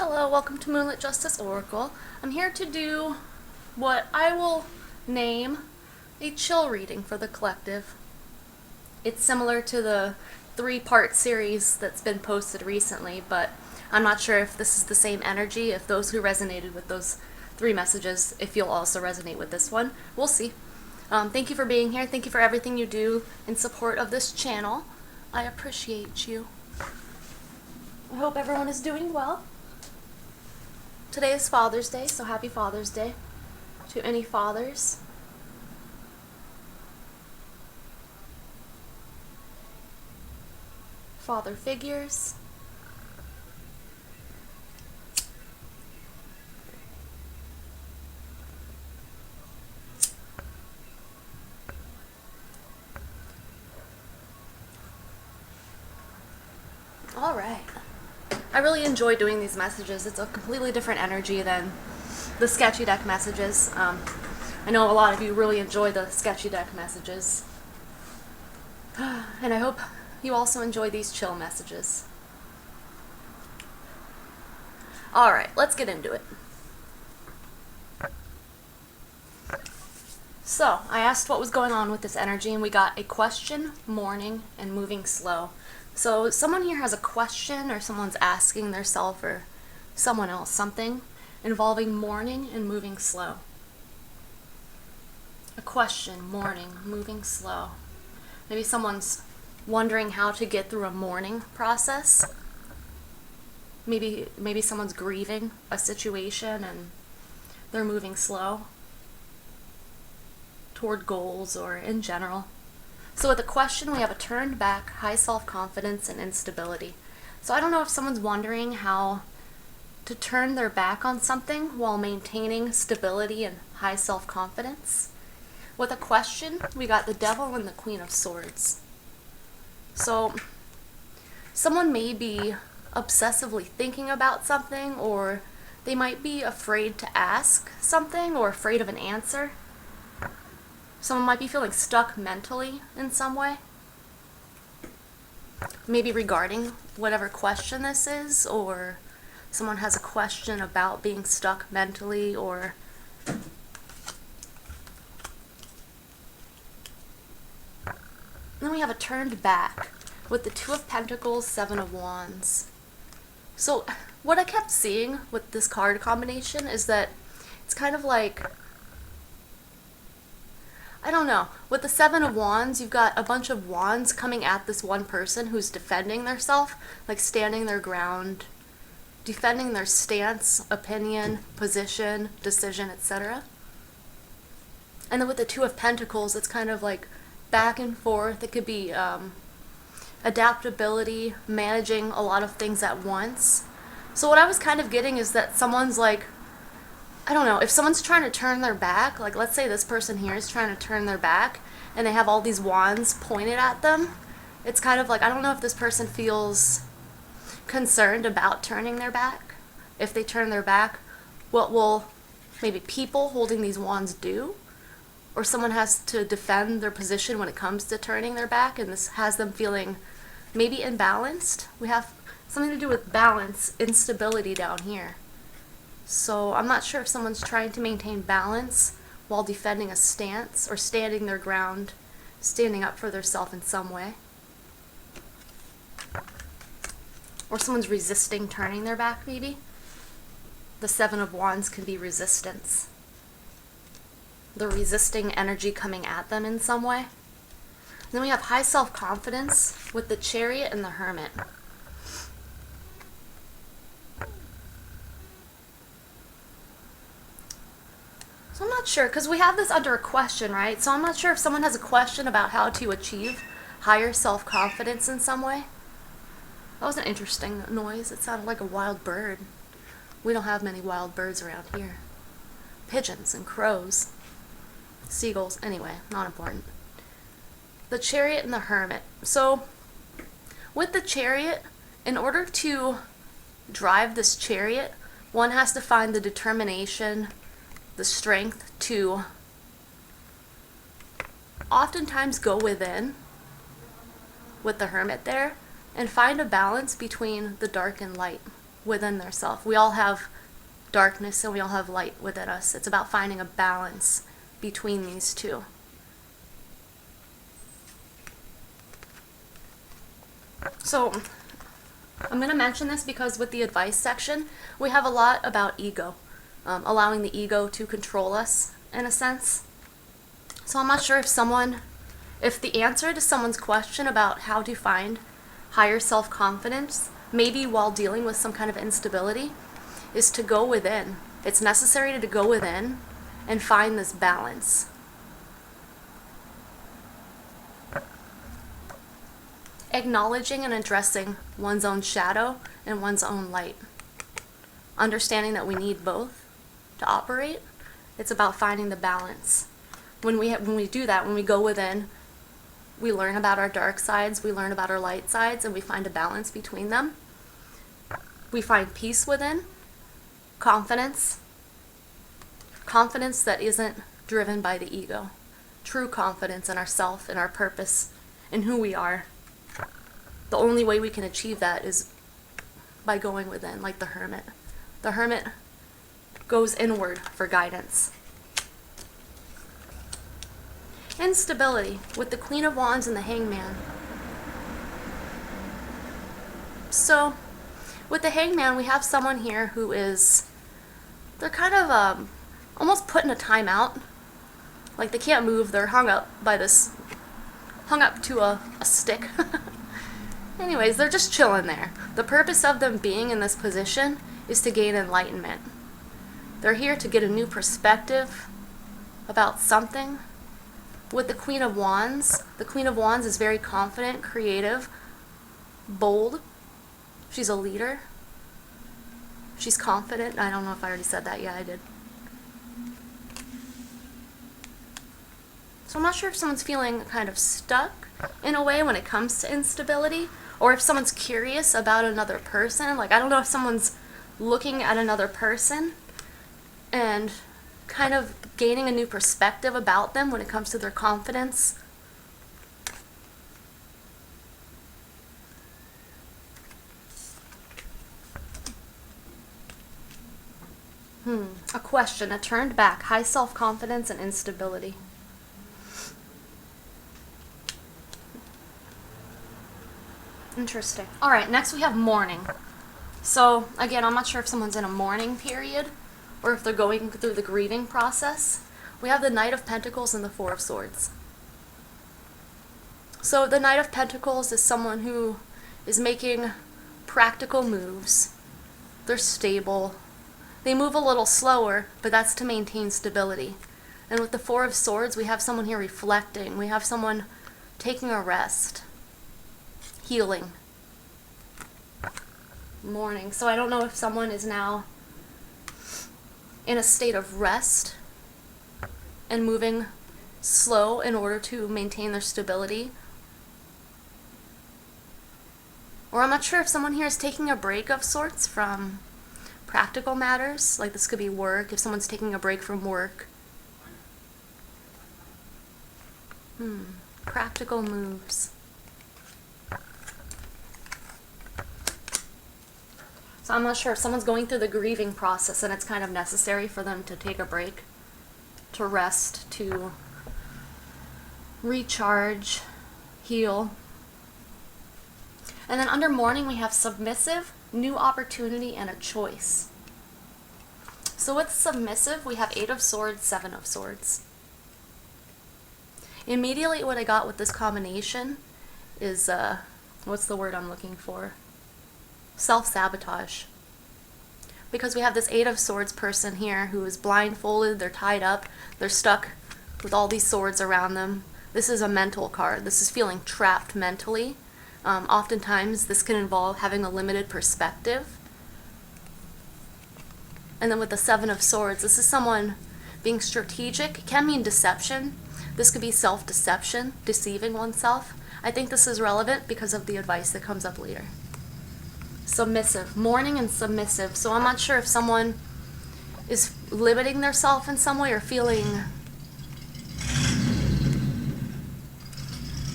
Hello, welcome to Moonlit Justice Oracle. I'm here to do what I will name a chill reading for the collective. It's similar to the three-part series that's been posted recently, but I'm not sure if this is the same energy, if those who resonated with those three messages, if you'll also resonate with this one. We'll see. Thank you for being here. Thank you for everything you do in support of this channel. I appreciate you. I hope everyone is doing well. Today is Father's Day, so happy Father's Day to any fathers. Father figures. All right. I really enjoy doing these messages. It's a completely different energy than the sketchy deck messages. I know a lot of you really enjoy the sketchy deck messages. And I hope you also enjoy these chill messages. Alright, let's get into it. So, I asked what was going on with this energy, and we got a question, mourning, and moving slow. So someone here has a question, or someone's asking theirself or someone else something involving mourning and moving slow. A question, mourning, moving slow. Maybe someone's wondering how to get through a mourning process. Maybe someone's grieving a situation and they're moving slow toward goals or in general. So with the question, we have a turned back, high self-confidence, and instability. So I don't know if someone's wondering how to turn their back on something while maintaining stability and high self-confidence. With a question, we got the Devil and the Queen of Swords. So someone may be obsessively thinking about something, or they might be afraid to ask something or afraid of an answer. Someone might be feeling stuck mentally in some way. Maybe regarding whatever question this is, or someone has a question about being stuck mentally, or then we have a turned back with the Two of Pentacles, Seven of Wands. So what I kept seeing with this card combination is that it's kind of like, I don't know, with the Seven of Wands, you've got a bunch of wands coming at this one person who's defending theirself, like standing their ground, defending their stance, opinion, position, decision, etc. And then with the Two of Pentacles, it's kind of like back and forth. It could be adaptability, managing a lot of things at once. So what I was kind of getting is that someone's like, I don't know, if someone's trying to turn their back, like let's say this person here is trying to turn their back and they have all these wands pointed at them, it's kind of like, I don't know if this person feels concerned about turning their back. If they turn their back, what will maybe people holding these wands do? Or someone has to defend their position when it comes to turning their back, and this has them feeling maybe imbalanced. We have something to do with balance, instability down here. So I'm not sure if someone's trying to maintain balance while defending a stance or standing their ground, standing up for themselves in some way. Or someone's resisting turning their back, maybe. The Seven of Wands can be resistance. The resisting energy coming at them in some way. And then we have high self-confidence with the Chariot and the Hermit. So I'm not sure, because we have this under a question, right? So I'm not sure if someone has a question about how to achieve higher self-confidence in some way. That was an interesting noise. It sounded like a wild bird. We don't have many wild birds around here. Pigeons and crows. Seagulls. Anyway, not important. The Chariot and the Hermit. So with the Chariot, in order to drive this chariot, one has to find the determination, the strength to oftentimes go within with the Hermit there and find a balance between the dark and light. within their self. We all have darkness and we all have light within us. It's about finding a balance between these two. So I'm going to mention this because with the advice section, we have a lot about ego, allowing the ego to control us in a sense. So I'm not sure if the answer to someone's question about how to find higher self-confidence, maybe while dealing with some kind of instability, is to go within. It's necessary to go within and find this balance. Acknowledging and addressing one's own shadow and one's own light. Understanding that we need both to operate. It's about finding the balance. When we do that, when we go within, we learn about our dark sides, we learn about our light sides, and we find a balance between them. We find peace within, confidence that isn't driven by the ego. True confidence in ourself, in our purpose, in who we are. The only way we can achieve that is by going within, like the hermit. The hermit goes inward for guidance. Instability with the Queen of Wands and the Hangman. So, with the Hangman, we have someone here who they're kind of almost put in a timeout. Like they can't move, they're hung up to a stick. Anyways, they're just chilling there. The purpose of them being in this position is to gain enlightenment. They're here to get a new perspective about something. With the Queen of Wands is very confident, creative, bold. She's a leader. She's confident. I don't know if I already said that. Yeah, I did. So I'm not sure if someone's feeling kind of stuck in a way when it comes to instability, or if someone's curious about another person. Like, I don't know if someone's looking at another person and kind of gaining a new perspective about them when it comes to their confidence. A question, a turned back, high self-confidence and instability. Interesting. All right, next we have mourning. So, again, I'm not sure if someone's in a mourning period or if they're going through the grieving process. We have the Knight of Pentacles and the Four of Swords. So, the Knight of Pentacles is someone who is making practical moves. They're stable. They move a little slower, but that's to maintain stability. And with the Four of Swords, we have someone here reflecting. We have someone taking a rest. Healing. Mourning. So I don't know if someone is now in a state of rest and moving slow in order to maintain their stability. Or I'm not sure if someone here is taking a break of sorts from practical matters. Like this could be work, if someone's taking a break from work. Practical moves. So I'm not sure if someone's going through the grieving process and it's kind of necessary for them to take a break, to rest, to recharge, heal. And then under mourning we have submissive, new opportunity, and a choice. So with submissive we have 8 of Swords, 7 of Swords. Immediately what I got with this combination is, what's the word I'm looking for? Self-sabotage. Because we have this 8 of Swords person here who is blindfolded, they're tied up, they're stuck with all these swords around them. This is a mental card. This is feeling trapped mentally. Oftentimes this can involve having a limited perspective. And then with the 7 of Swords, this is someone being strategic. It can mean deception. This could be self-deception, deceiving oneself. I think this is relevant because of the advice that comes up later. Submissive, mourning and submissive. So I'm not sure if someone is limiting themselves in some way or feeling...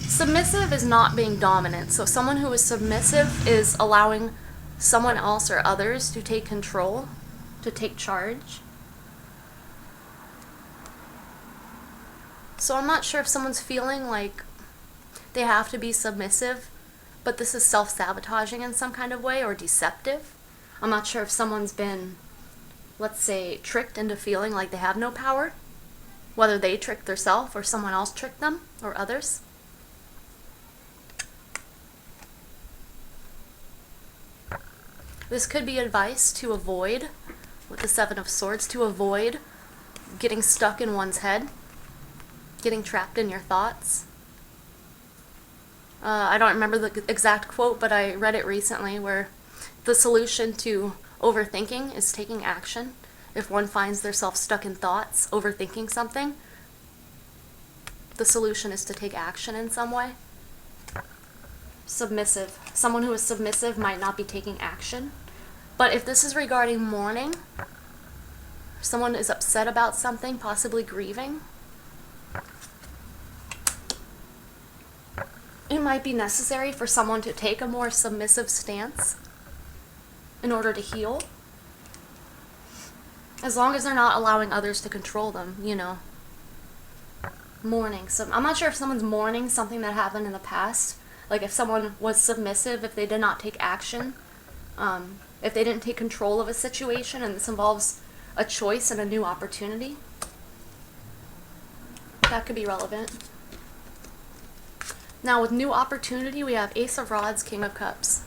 Submissive is not being dominant. So someone who is submissive is allowing someone else or others to take control, to take charge. So I'm not sure if someone's feeling like they have to be submissive, but this is self-sabotaging in some kind of way or deceptive. I'm not sure if someone's been, let's say, tricked into feeling like they have no power, whether they tricked themselves or someone else tricked them or others. This could be advice to avoid, with the Seven of Swords, to avoid getting stuck in one's head, getting trapped in your thoughts. I don't remember the exact quote, but I read it recently where the solution to overthinking is taking action. If one finds themselves stuck in thoughts, overthinking something, the solution is to take action in some way. Submissive. Someone who is submissive might not be taking action. But if this is regarding mourning, someone is upset about something, possibly grieving, it might be necessary for someone to take a more submissive stance in order to heal. As long as they're not allowing others to control them, you know. Mourning. So I'm not sure if someone's mourning something that happened in the past. Like if someone was submissive, if they did not take action, if they didn't take control of a situation, and this involves a choice and a new opportunity. That could be relevant. Now with new opportunity, we have Ace of Rods, King of Cups.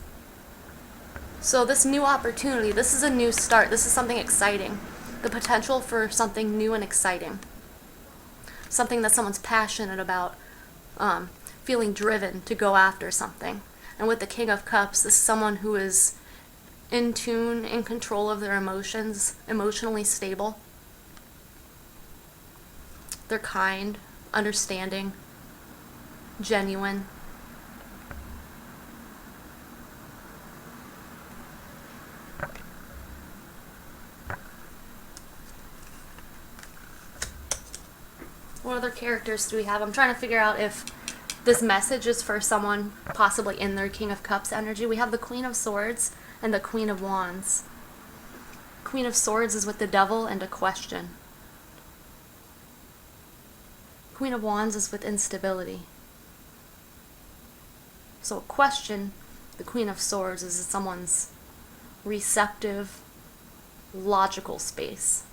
So this new opportunity, this is a new start. This is something exciting. The potential for something new and exciting. Something that someone's passionate about. Feeling driven to go after something. And with the King of Cups, this is someone who is in tune, in control of their emotions, emotionally stable. They're kind, understanding, genuine. What other characters do we have? I'm trying to figure out if this message is for someone possibly in their King of Cups energy. We have the Queen of Swords and the Queen of Wands. Queen of Swords is with the Devil and a question. Queen of Wands is with instability. So a question, the Queen of Swords, is someone's receptive, logical space.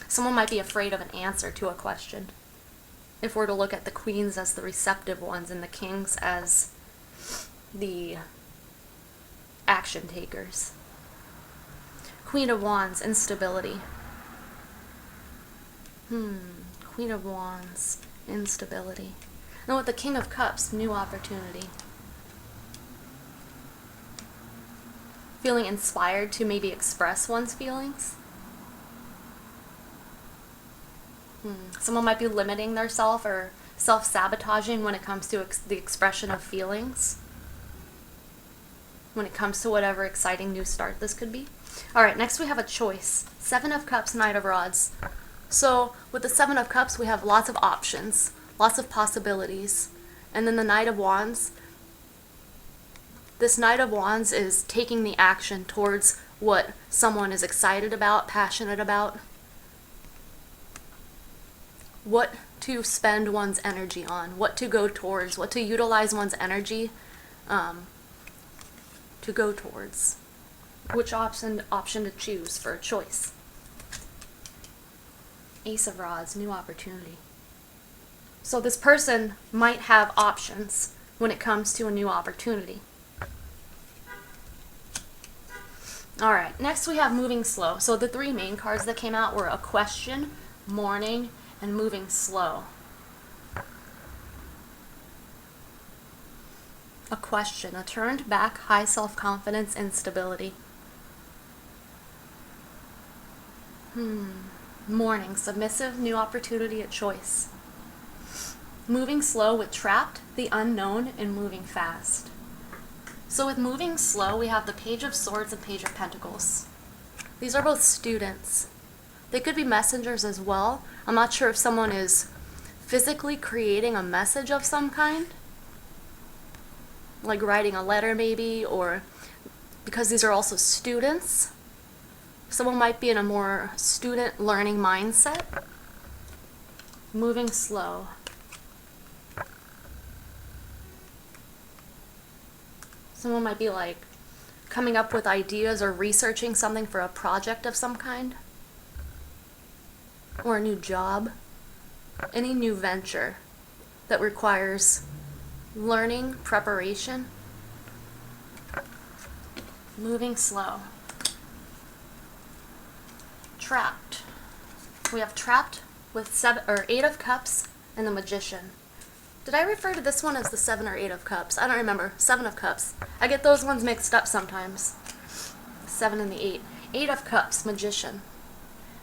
Someone might be afraid of an answer to a question. If we're to look at the queens as the receptive ones and the kings as the action takers. Queen of Wands, instability. Queen of Wands, instability. Now with the King of Cups, new opportunity. Feeling inspired to maybe express one's feelings. Someone might be limiting themselves or self-sabotaging when it comes to the expression of feelings. When it comes to whatever exciting new start this could be. Alright, next we have a choice. Seven of Cups, Knight of Rods. So with the Seven of Cups we have lots of options, lots of possibilities. And then the Knight of Wands. This Knight of Wands is taking the action towards what someone is excited about, passionate about. What to spend one's energy on, what to go towards, what to utilize one's energy to go towards. Which option to choose for a choice. Ace of Rods, new opportunity. So this person might have options when it comes to a new opportunity. Alright, next we have moving slow. So the three main cards that came out were a question, mourning, and moving slow. A question, a turned back, high self-confidence, instability. Mourning, submissive, new opportunity at choice. Moving slow with trapped, the unknown, and moving fast. So with moving slow, we have the Page of Swords and Page of Pentacles. These are both students. They could be messengers as well. I'm not sure if someone is physically creating a message of some kind. like writing a letter maybe, or because these are also students, someone might be in a more student learning mindset. Moving slow. Someone might be like coming up with ideas or researching something for a project of some kind, or a new job, any new venture that requires learning, preparation. Moving slow. Trapped. We have trapped with 8 of Cups and the Magician. Did I refer to this one as the 7 or 8 of Cups? I don't remember. 7 of Cups. I get those ones mixed up sometimes. 7 and the 8. 8 of Cups, Magician,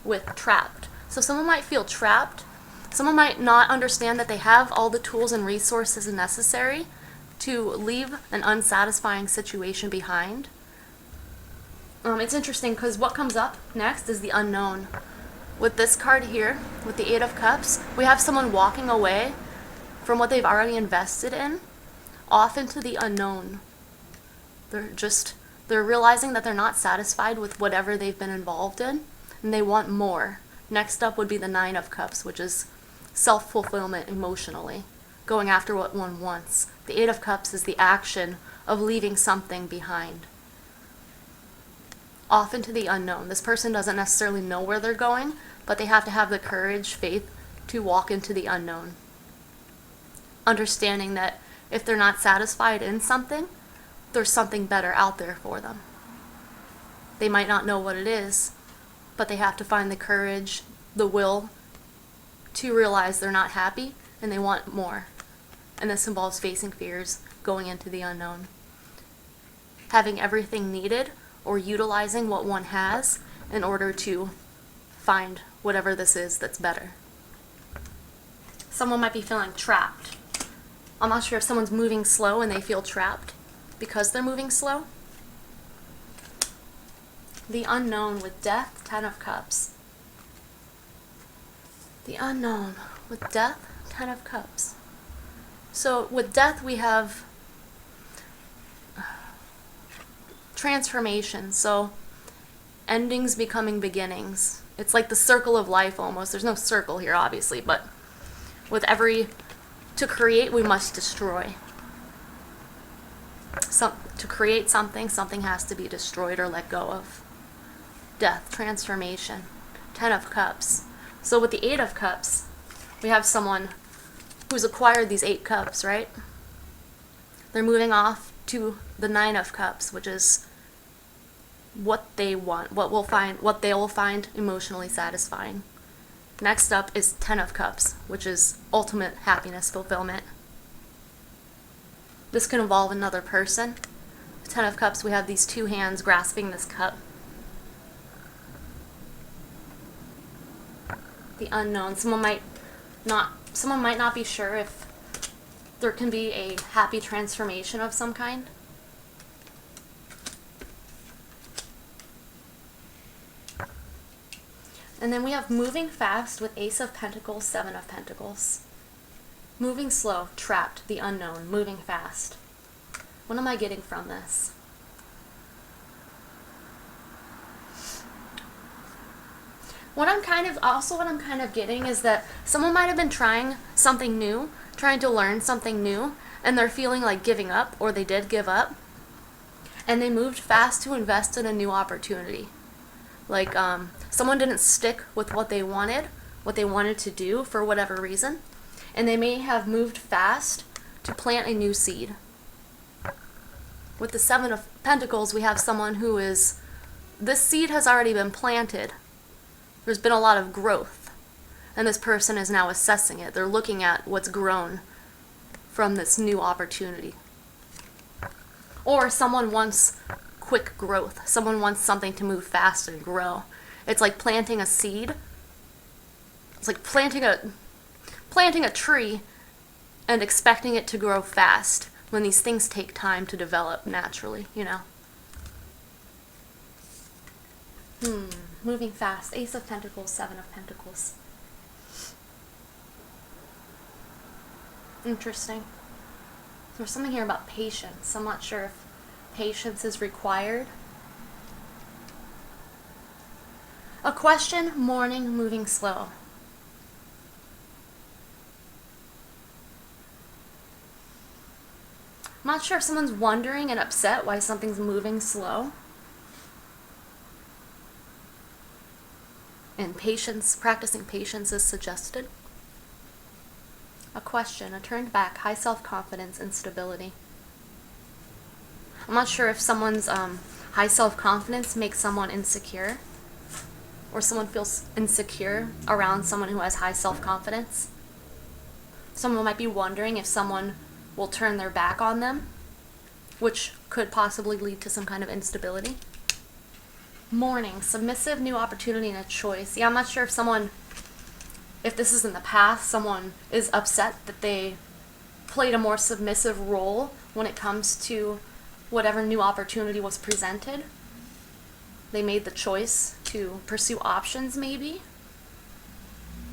with trapped. So someone might feel trapped. Someone might not understand that they have all the tools and resources necessary to leave an unsatisfying situation behind. It's interesting because what comes up next is the unknown. With this card here, with the 8 of Cups, we have someone walking away from what they've already invested in, off into the unknown. They're realizing that they're not satisfied with whatever they've been involved in, and they want more. Next up would be the 9 of Cups, which is self-fulfillment emotionally, going after what one wants. The 8 of Cups is the action of leaving something behind. Off into the unknown. This person doesn't necessarily know where they're going, but they have to have the courage, faith, to walk into the unknown. Understanding that if they're not satisfied in something, there's something better out there for them. They might not know what it is, but they have to find the courage, the will, to realize they're not happy and they want more. And this involves facing fears, going into the unknown. Having everything needed or utilizing what one has in order to find whatever this is that's better. Someone might be feeling trapped. I'm not sure if someone's moving slow and they feel trapped because they're moving slow. The unknown with Death, 10 of Cups. The unknown with Death, 10 of Cups. So with Death we have transformation. So endings becoming beginnings. It's like the circle of life almost. There's no circle here obviously, but with to create we must destroy. To create something has to be destroyed or let go of. Death, transformation, 10 of Cups. So with the 8 of Cups, we have someone who's acquired these 8 cups, right? They're moving off to the 9 of Cups, which is what they want, what they will find emotionally satisfying. Next up is 10 of Cups, which is ultimate happiness, fulfillment. This can involve another person. 10 of Cups, we have these 2 hands grasping this cup. The unknown. Someone might not be sure if there can be a happy transformation of some kind. And then we have moving fast with Ace of Pentacles, 7 of Pentacles. Moving slow, trapped, the unknown, moving fast. What am I getting from this? What I'm kind of getting is that someone might have been trying something new, trying to learn something new, and they're feeling like giving up, or they did give up, and they moved fast to invest in a new opportunity. Like someone didn't stick with what they wanted to do for whatever reason, and they may have moved fast to plant a new seed. With the 7 of Pentacles, we have someone who this seed has already been planted. There's been a lot of growth, and this person is now assessing it. They're looking at what's grown from this new opportunity. Or someone wants quick growth. Someone wants something to move fast and grow. It's like planting a seed. It's like planting a tree and expecting it to grow fast when these things take time to develop naturally, you know. Moving fast. Ace of Pentacles, 7 of Pentacles. Interesting. There's something here about patience. I'm not sure if patience is required. A question, mourning, moving slow. I'm not sure if someone's wondering and upset why something's moving slow. And patience, practicing patience is suggested. A question, a turned back, high self-confidence, instability. I'm not sure if someone's high self-confidence makes someone insecure, or someone feels insecure around someone who has high self-confidence. Someone might be wondering if someone will turn their back on them, which could possibly lead to some kind of instability. Mourning, submissive, new opportunity, and a choice. Yeah, I'm not sure if this is in the past, someone is upset that they played a more submissive role when it comes to whatever new opportunity was presented. They made the choice to pursue options, maybe.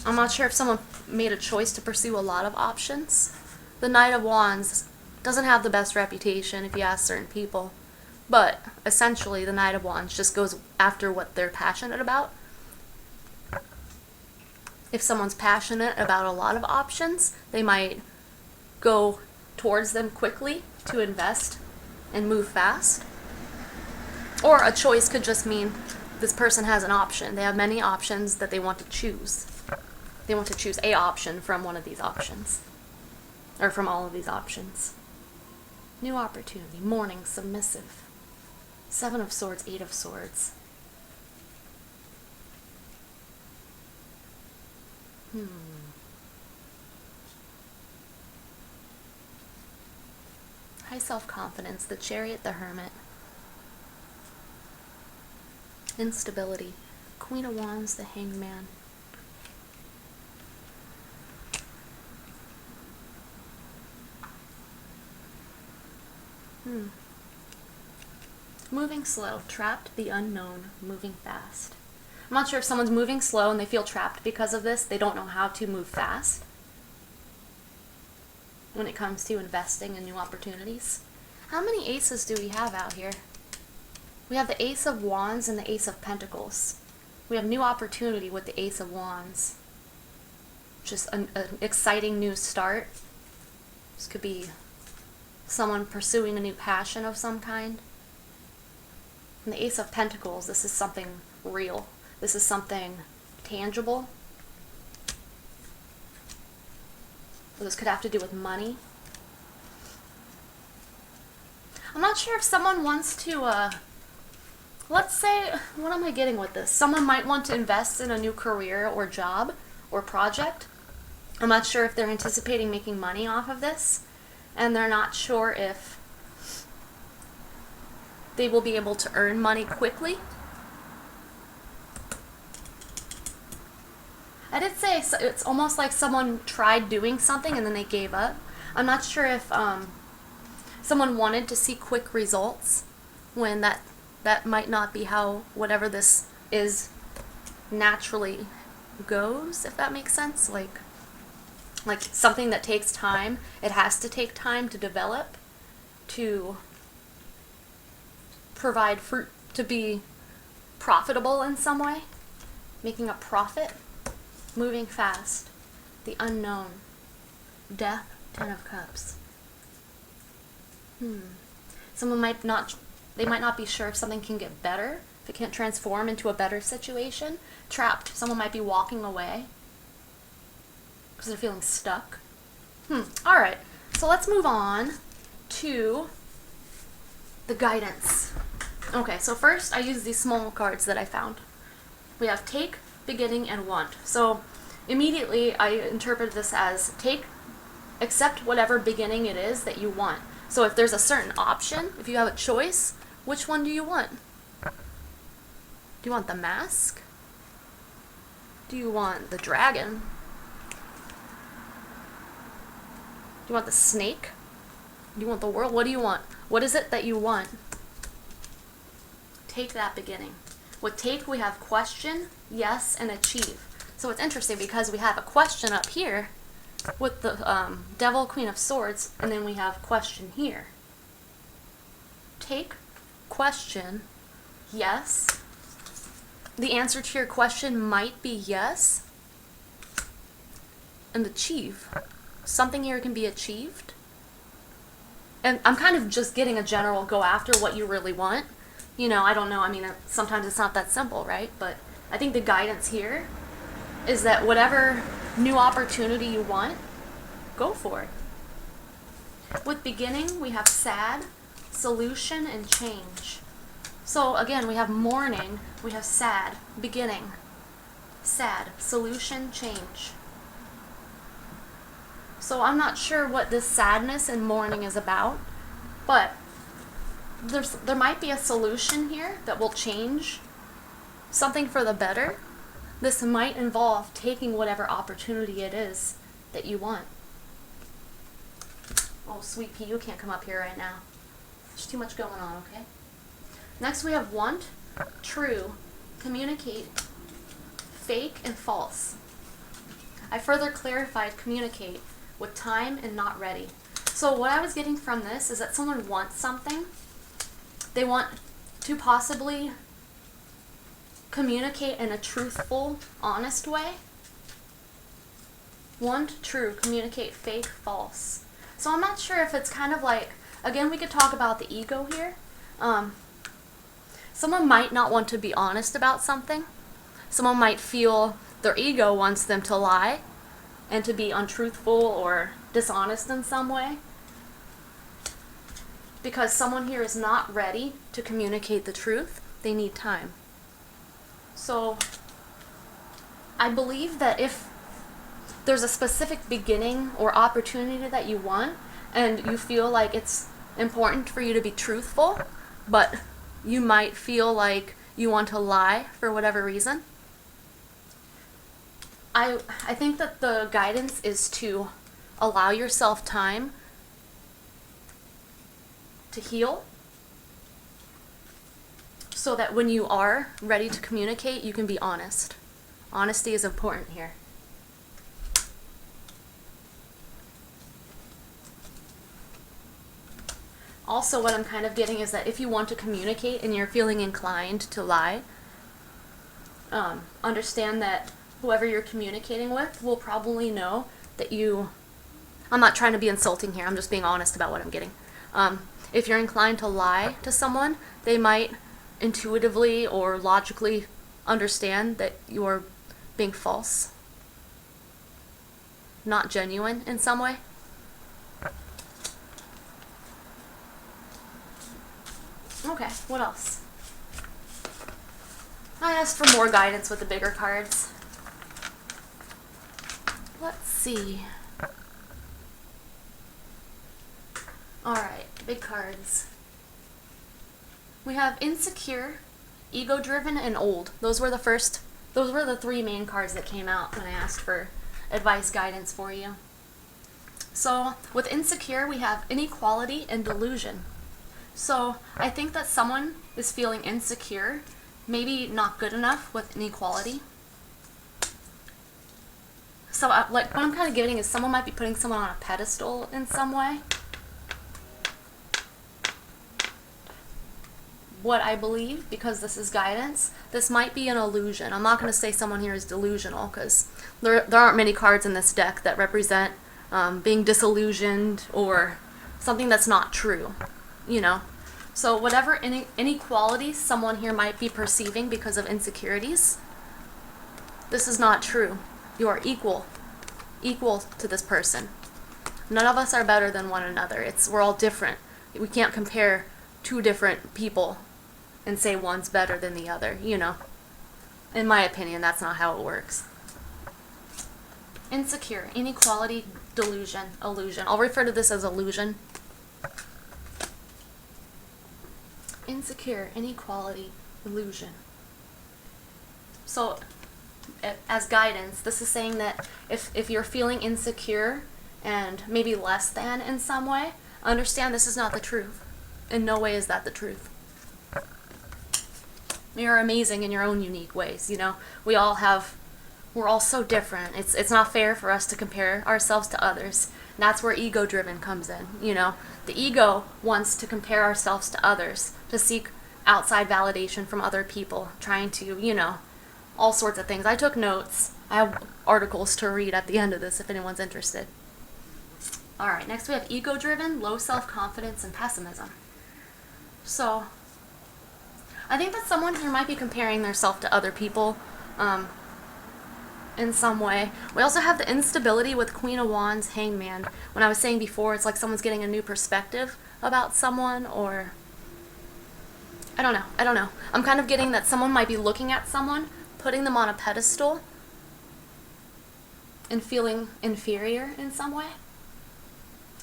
I'm not sure if someone made a choice to pursue a lot of options. The Knight of Wands doesn't have the best reputation if you ask certain people, but essentially the Knight of Wands just goes after what they're passionate about. If someone's passionate about a lot of options, they might go towards them quickly to invest and move fast. Or a choice could just mean this person has an option. They have many options that they want to choose. They want to choose a option from one of these options. Or from all of these options. New opportunity, mourning, submissive. 7 of Swords, 8 of Swords. High self-confidence, the Chariot, the Hermit. Instability, Queen of Wands, the Hanged Man. Moving slow, trapped, the unknown, moving fast. I'm not sure if someone's moving slow and they feel trapped because of this. They don't know how to move fast when it comes to investing in new opportunities. How many aces do we have out here? We have the Ace of Wands and the Ace of Pentacles. We have new opportunity with the Ace of Wands. Just an exciting new start. This could be someone pursuing a new passion of some kind. And the Ace of Pentacles, this is something real. This is something tangible. So this could have to do with money. I'm not sure if someone wants to, let's say, what am I getting with this? Someone might want to invest in a new career or job or project. I'm not sure if they're anticipating making money off of this, and they're not sure if they will be able to earn money quickly. I did say it's almost like someone tried doing something and then they gave up. I'm not sure if someone wanted to see quick results when that might not be how whatever this is naturally goes, if that makes sense. Like something that takes time, it has to take time to develop, to provide fruit, to be profitable in some way, making a profit. Moving fast, the unknown, death, 10 of Cups. Someone might not be sure if something can get better, if it can't transform into a better situation. Trapped, someone might be walking away because they're feeling stuck. Alright, so let's move on to the guidance. Okay, so first I use these small cards that I found. We have Take, Beginning, and Want. So immediately I interpret this as accept whatever beginning it is that you want. So if there's a certain option, if you have a choice, which one do you want? Do you want the Mask? Do you want the Dragon? Do you want the Snake? Do you want the World? What do you want? What is it that you want? Take that beginning. With Take, we have Question, Yes, and Achieve. So it's interesting because we have a question up here, with the Devil, Queen of Swords, and then we have question here. Take question, yes. The answer to your question might be yes. And achieve. Something here can be achieved. And I'm kind of just getting a general go after what you really want. You know, I don't know. I mean, sometimes it's not that simple, right? But I think the guidance here is that whatever new opportunity you want, go for it. With beginning, we have sad, solution, and change. So again, we have mourning, we have sad, beginning, sad, solution, change. So I'm not sure what this sadness and mourning is about, but there might be a solution here that will change something for the better. This might involve taking whatever opportunity it is that you want. Oh, sweet pea, you can't come up here right now. There's too much going on, okay? Next we have want, true, communicate, fake, and false. I further clarified communicate with time and not ready. So what I was getting from this is that someone wants something. They want to possibly communicate in a truthful, honest way. Want, true, communicate, fake, false. So I'm not sure if it's kind of like, again, we could talk about the ego here. Someone might not want to be honest about something. Someone might feel their ego wants them to lie and to be untruthful or dishonest in some way. Because someone here is not ready to communicate the truth, they need time. So I believe that if there's a specific beginning or opportunity that you want and you feel like it's important for you to be truthful, but you might feel like you want to lie for whatever reason, I think that the guidance is to allow yourself time to heal so that when you are ready to communicate, you can be honest. Honesty is important here. Also, what I'm kind of getting is that if you want to communicate and you're feeling inclined to lie, understand that whoever you're communicating with will probably know that you... I'm not trying to be insulting here, I'm just being honest about what I'm getting. If you're inclined to lie to someone, they might intuitively or logically understand that you're being false, not genuine in some way. Okay, what else? I asked for more guidance with the bigger cards. Let's see. Alright, big cards. We have insecure, ego-driven, and old. Those were the three main cards that came out when I asked for advice guidance for you. So, with insecure, we have inequality and delusion. So, I think that someone is feeling insecure, maybe not good enough with inequality. So, like, what I'm kind of getting is someone might be putting someone on a pedestal in some way. What I believe, because this is guidance, this might be an illusion. I'm not going to say someone here is delusional, because there aren't many cards in this deck that represent being disillusioned or something that's not true, you know. So whatever inequality someone here might be perceiving because of insecurities, this is not true. You are equal to this person. None of us are better than one another. We're all different. We can't compare two different people and say one's better than the other, you know. In my opinion, that's not how it works. Insecure, inequality, delusion, illusion. I'll refer to this as illusion. Insecure, inequality, illusion. So, as guidance, this is saying that if you're feeling insecure and maybe less than in some way, understand this is not the truth. In no way is that the truth. You're amazing in your own unique ways, you know. We all have We're all so different. It's not fair for us to compare ourselves to others. And that's where ego driven comes in, you know. The ego wants to compare ourselves to others, to seek outside validation from other people, trying to, you know, all sorts of things. I took notes. I have articles to read at the end of this if anyone's interested. All right, next we have ego driven, low self-confidence, and pessimism. So, I think that someone here might be comparing themselves to other people in some way. We also have the instability with Queen of Wands, Hangman. When I was saying before, it's like someone's getting a new perspective about someone, or I don't know. I'm kind of getting that someone might be looking at someone, putting them on a pedestal, and feeling inferior in some way.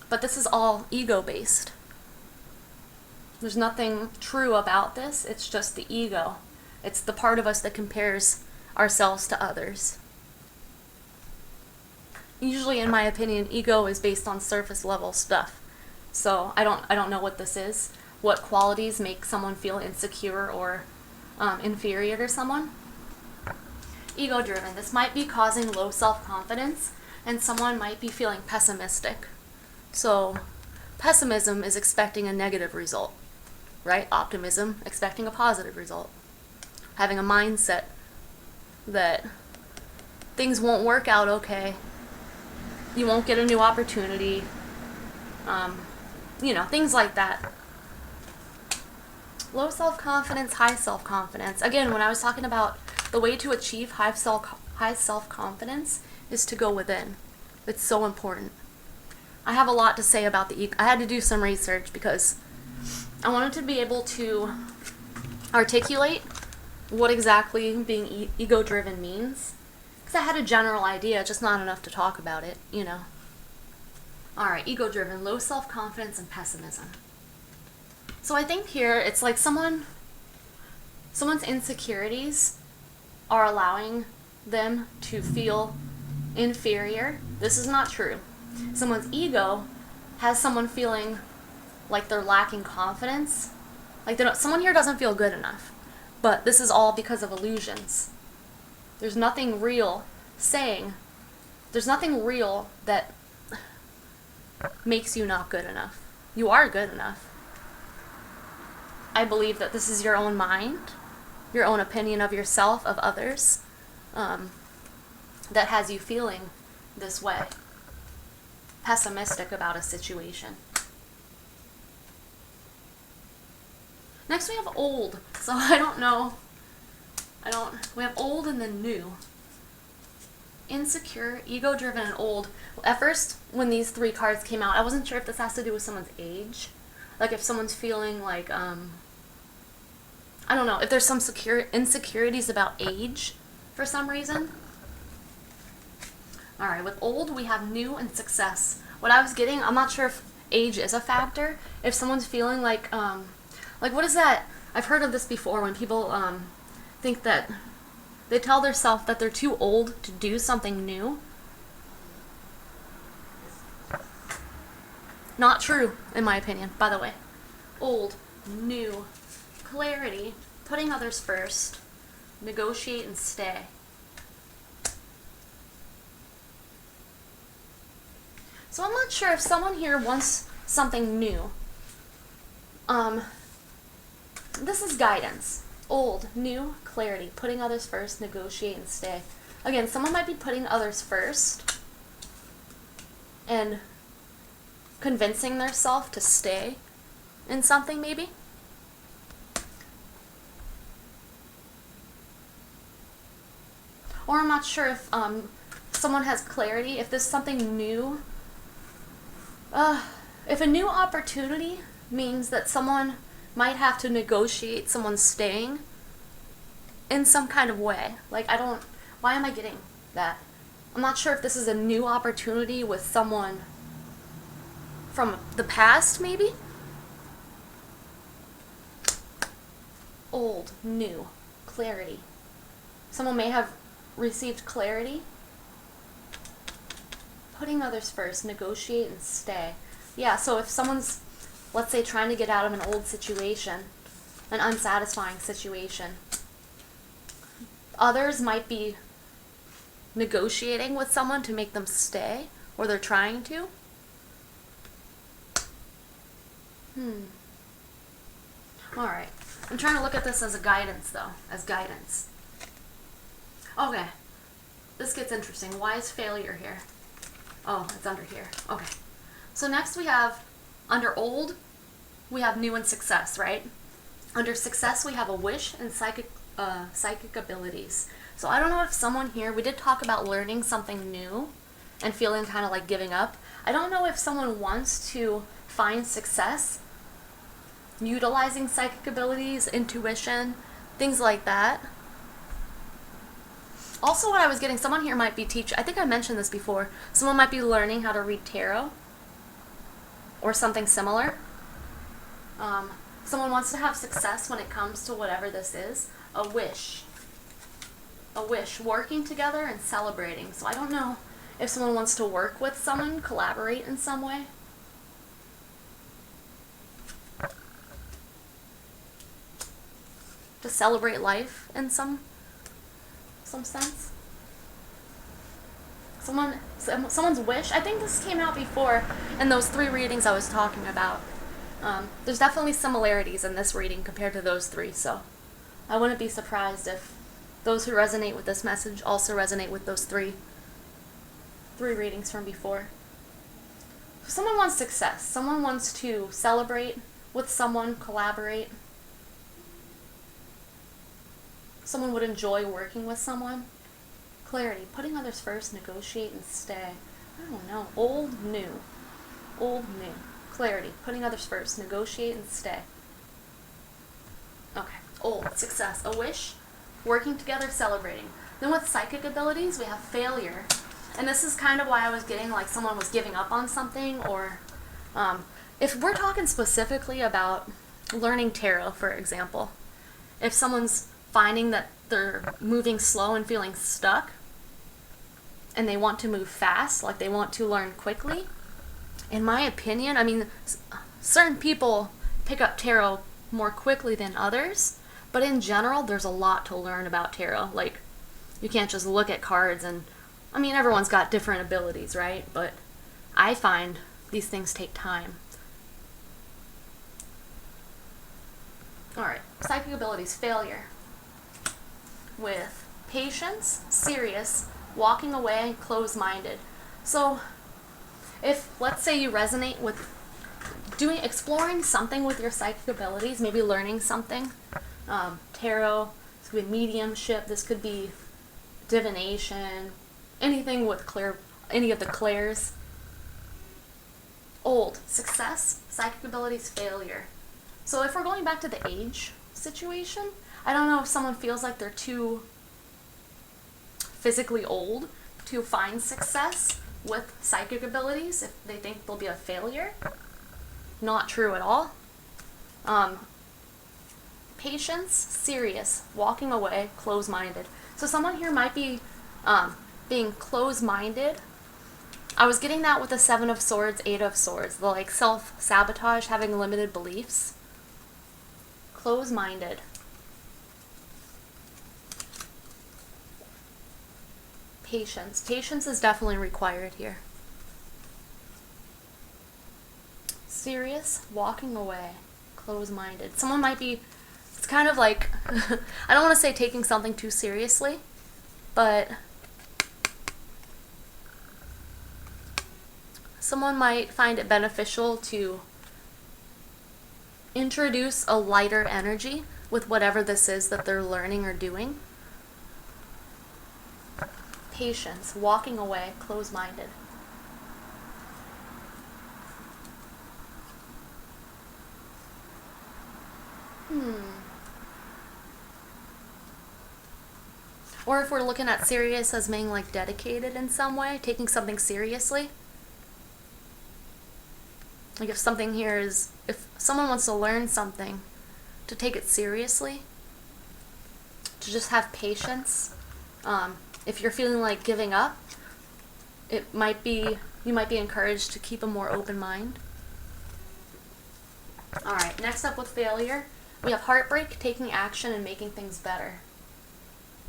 But this is all ego-based. There's nothing true about this. It's just the ego. It's the part of us that compares ourselves to others. Usually, in my opinion, ego is based on surface level stuff. So I don't know what this is. What qualities make someone feel insecure or inferior to someone? Ego driven. This might be causing low self-confidence, and someone might be feeling pessimistic. So pessimism is expecting a negative result, right? Optimism, expecting a positive result. Having a mindset that things won't work out okay, you won't get a new opportunity, you know, things like that. Low self-confidence, high self-confidence. Again, when I was talking about the way to achieve high self-confidence is to go within. It's so important. I have a lot to say about the ego. I had to do some research because I wanted to be able to articulate what exactly being ego-driven means. Because I had a general idea, just not enough to talk about it, you know. Alright, ego-driven, low self-confidence, and pessimism. So I think here, it's like someone's insecurities are allowing them to feel inferior. This is not true. Someone's ego has someone feeling like they're lacking confidence. Like someone here doesn't feel good enough. But this is all because of illusions. There's nothing real there's nothing real that makes you not good enough. You are good enough. I believe that this is your own mind, your own opinion of yourself, of others, that has you feeling this way, pessimistic about a situation. Next we have old. So I don't know. We have old and then new. Insecure, ego-driven, and old. At first, when these three cards came out, I wasn't sure if this has to do with someone's age. Like if someone's feeling like, I don't know, if there's some insecurities about age for some reason. Alright, with old, we have new and success. What I was getting, I'm not sure if age is a factor. If someone's feeling like what is that? I've heard of this before when people think that they tell themselves that they're too old to do something new. Not true, in my opinion, by the way. Old, new, clarity, putting others first, negotiate and stay. So I'm not sure if someone here wants something new. This is guidance. Old, new, clarity, putting others first, negotiate and stay. Again, someone might be putting others first and convincing themselves to stay in something maybe. Or I'm not sure if someone has clarity, if there's something new. If a new opportunity means that someone might have to negotiate someone staying in some kind of way. Like, why am I getting that? I'm not sure if this is a new opportunity with someone from the past, maybe? Old, new, clarity. Someone may have received clarity. Putting others first, negotiate and stay. Yeah, so if someone's, let's say, trying to get out of an old situation, an unsatisfying situation, others might be negotiating with someone to make them stay, or they're trying to. Alright. I'm trying to look at this as a guidance, though. As guidance. Okay. This gets interesting. Why is failure here? Oh, it's under here. Okay. So next we have, under old, we have new and success, right? Under success, we have a wish and psychic abilities. So I don't know if someone here, we did talk about learning something new and feeling kind of like giving up. I don't know if someone wants to find success utilizing psychic abilities, intuition, things like that. Also, what I was getting, someone here might be I think I mentioned this before, someone might be learning how to read tarot or something similar. Someone wants to have success when it comes to whatever this is. A wish, working together and celebrating. So I don't know if someone wants to work with someone, collaborate in some way. To celebrate life in some sense. Someone's wish. I think this came out before in those 3 readings I was talking about. There's definitely similarities in this reading compared to those 3, so I wouldn't be surprised if those who resonate with this message also resonate with those 3 readings from before. Someone wants success. Someone wants to celebrate with someone, collaborate. Someone would enjoy working with someone. Clarity, putting others first, negotiate and stay. I don't know. Old, new. Old, new. Clarity, putting others first, negotiate and stay. Okay. Old, success, a wish, working together, celebrating. Then with psychic abilities, we have failure. And this is kind of why I was getting like someone was giving up on something, or if we're talking specifically about learning tarot, for example, if someone's finding that they're moving slow and feeling stuck, and they want to move fast, like they want to learn quickly, in my opinion, I mean, certain people pick up tarot more quickly than others, but in general, there's a lot to learn about tarot. Like, you can't just look at cards and, I mean, everyone's got different abilities, right? But I find these things take time. Alright, psychic abilities, failure. With patience, serious, walking away, closed-minded. So, if, let's say you resonate with exploring something with your psychic abilities, maybe learning something, tarot, this could be mediumship, this could be divination, anything with any of the clairs. Old, success, psychic abilities, failure. So if we're going back to the age situation, I don't know if someone feels like they're too physically old to find success with psychic abilities, if they think they'll be a failure. Not true at all. Patience, serious, walking away, closed-minded. So someone here might be being closed-minded. I was getting that with the 7 of Swords, 8 of Swords, the like self-sabotage, having limited beliefs. Closed-minded. Patience. Patience is definitely required here. Serious, walking away, closed-minded. Someone might be, it's kind of like, I don't want to say taking something too seriously, but someone might find it beneficial to introduce a lighter energy with whatever this is that they're learning or doing. Patience, walking away, closed-minded. Or if we're looking at serious as being like dedicated in some way, taking something seriously. Like if something here is, if someone wants to learn something, to take it seriously, to just have patience. If you're feeling like giving up, you might be encouraged to keep a more open mind. Alright, next up with failure, we have heartbreak, taking action and making things better.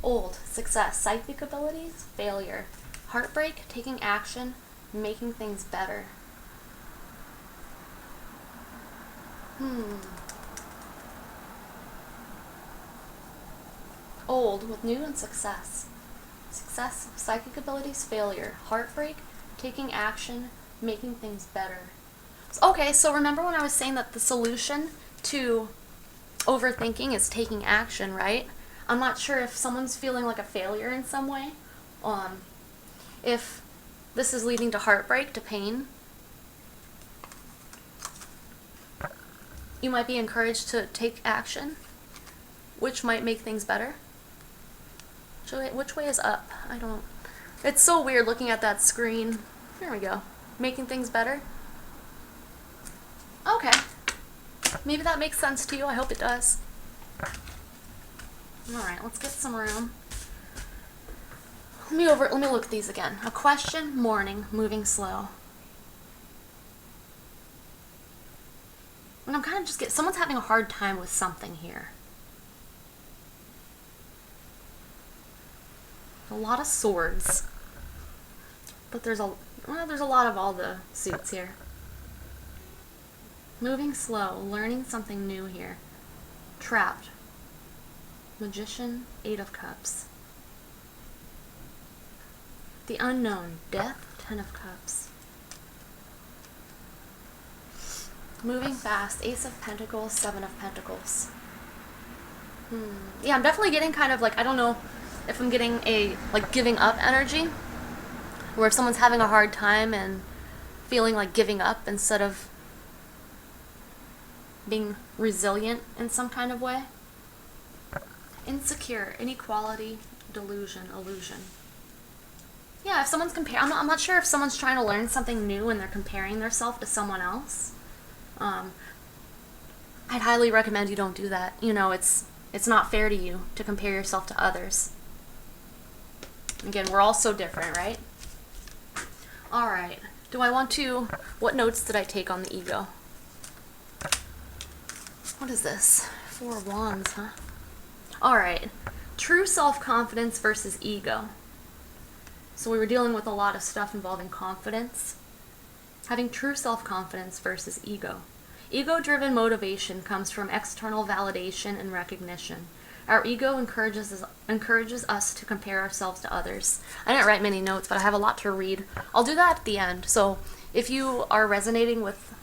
Old, success, psychic abilities, failure. Heartbreak, taking action, making things better. Old, with new and success. Success, psychic abilities, failure. Heartbreak, taking action, making things better. Okay, so remember when I was saying that the solution to overthinking is taking action, right? I'm not sure if someone's feeling like a failure in some way. If this is leading to heartbreak, to pain, you might be encouraged to take action, which might make things better. Which way is up? I don't... It's so weird looking at that screen. There we go. Making things better. Okay. Maybe that makes sense to you. I hope it does. Alright, let's get some room. Let me look at these again. A question, morning, moving slow. And I'm kind of just someone's having a hard time with something here. A lot of swords. But there's a lot of all the suits here. Moving slow, learning something new here. Trapped. Magician, 8 of Cups. The unknown, death, 10 of Cups. Moving fast, Ace of Pentacles, 7 of Pentacles. Yeah, I'm definitely getting kind of like, I don't know if I'm getting a like giving up energy, where if someone's having a hard time and feeling like giving up instead of being resilient in some kind of way. Insecure, inequality, delusion, illusion. Yeah, if someone's I'm not sure if someone's trying to learn something new and they're comparing themselves to someone else. I'd highly recommend you don't do that. You know, it's not fair to you to compare yourself to others. Again, we're all so different, right? Alright. What notes did I take on the ego? What is this? 4 of Wands, huh? Alright. True self-confidence versus ego. So we were dealing with a lot of stuff involving confidence. Having true self-confidence versus ego. Ego-driven motivation comes from external validation and recognition. Our ego encourages us to compare ourselves to others. I didn't write many notes, but I have a lot to read. I'll do that at the end. So if you are resonating with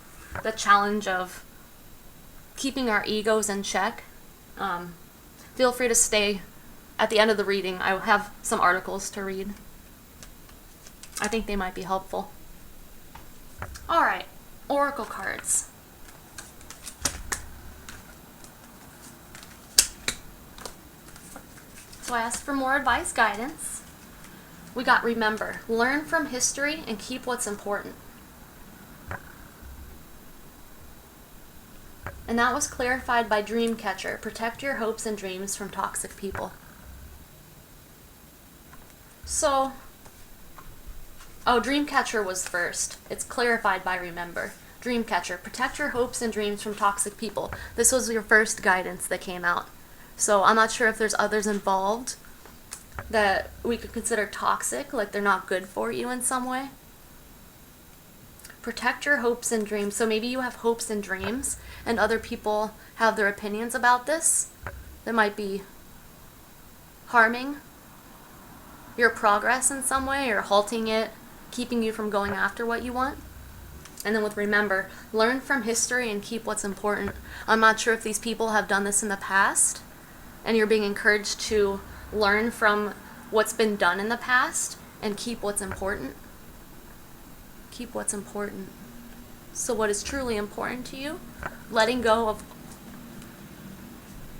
the challenge of keeping our egos in check, feel free to stay at the end of the reading. I have some articles to read. I think they might be helpful. Alright, oracle cards. So I asked for more advice, guidance. We got remember, learn from history and keep what's important. And that was clarified by Dreamcatcher. Protect your hopes and dreams from toxic people. So, Dreamcatcher was first. It's clarified by remember. Dreamcatcher. Protect your hopes and dreams from toxic people. This was your first guidance that came out. So I'm not sure if there's others involved that we could consider toxic, like they're not good for you in some way. Protect your hopes and dreams. So maybe you have hopes and dreams, and other people have their opinions about this that might be harming your progress in some way, or halting it, keeping you from going after what you want. And then with remember, learn from history and keep what's important. I'm not sure if these people have done this in the past, and you're being encouraged to learn from what's been done in the past and keep what's important. Keep what's important. So what is truly important to you? Letting go of...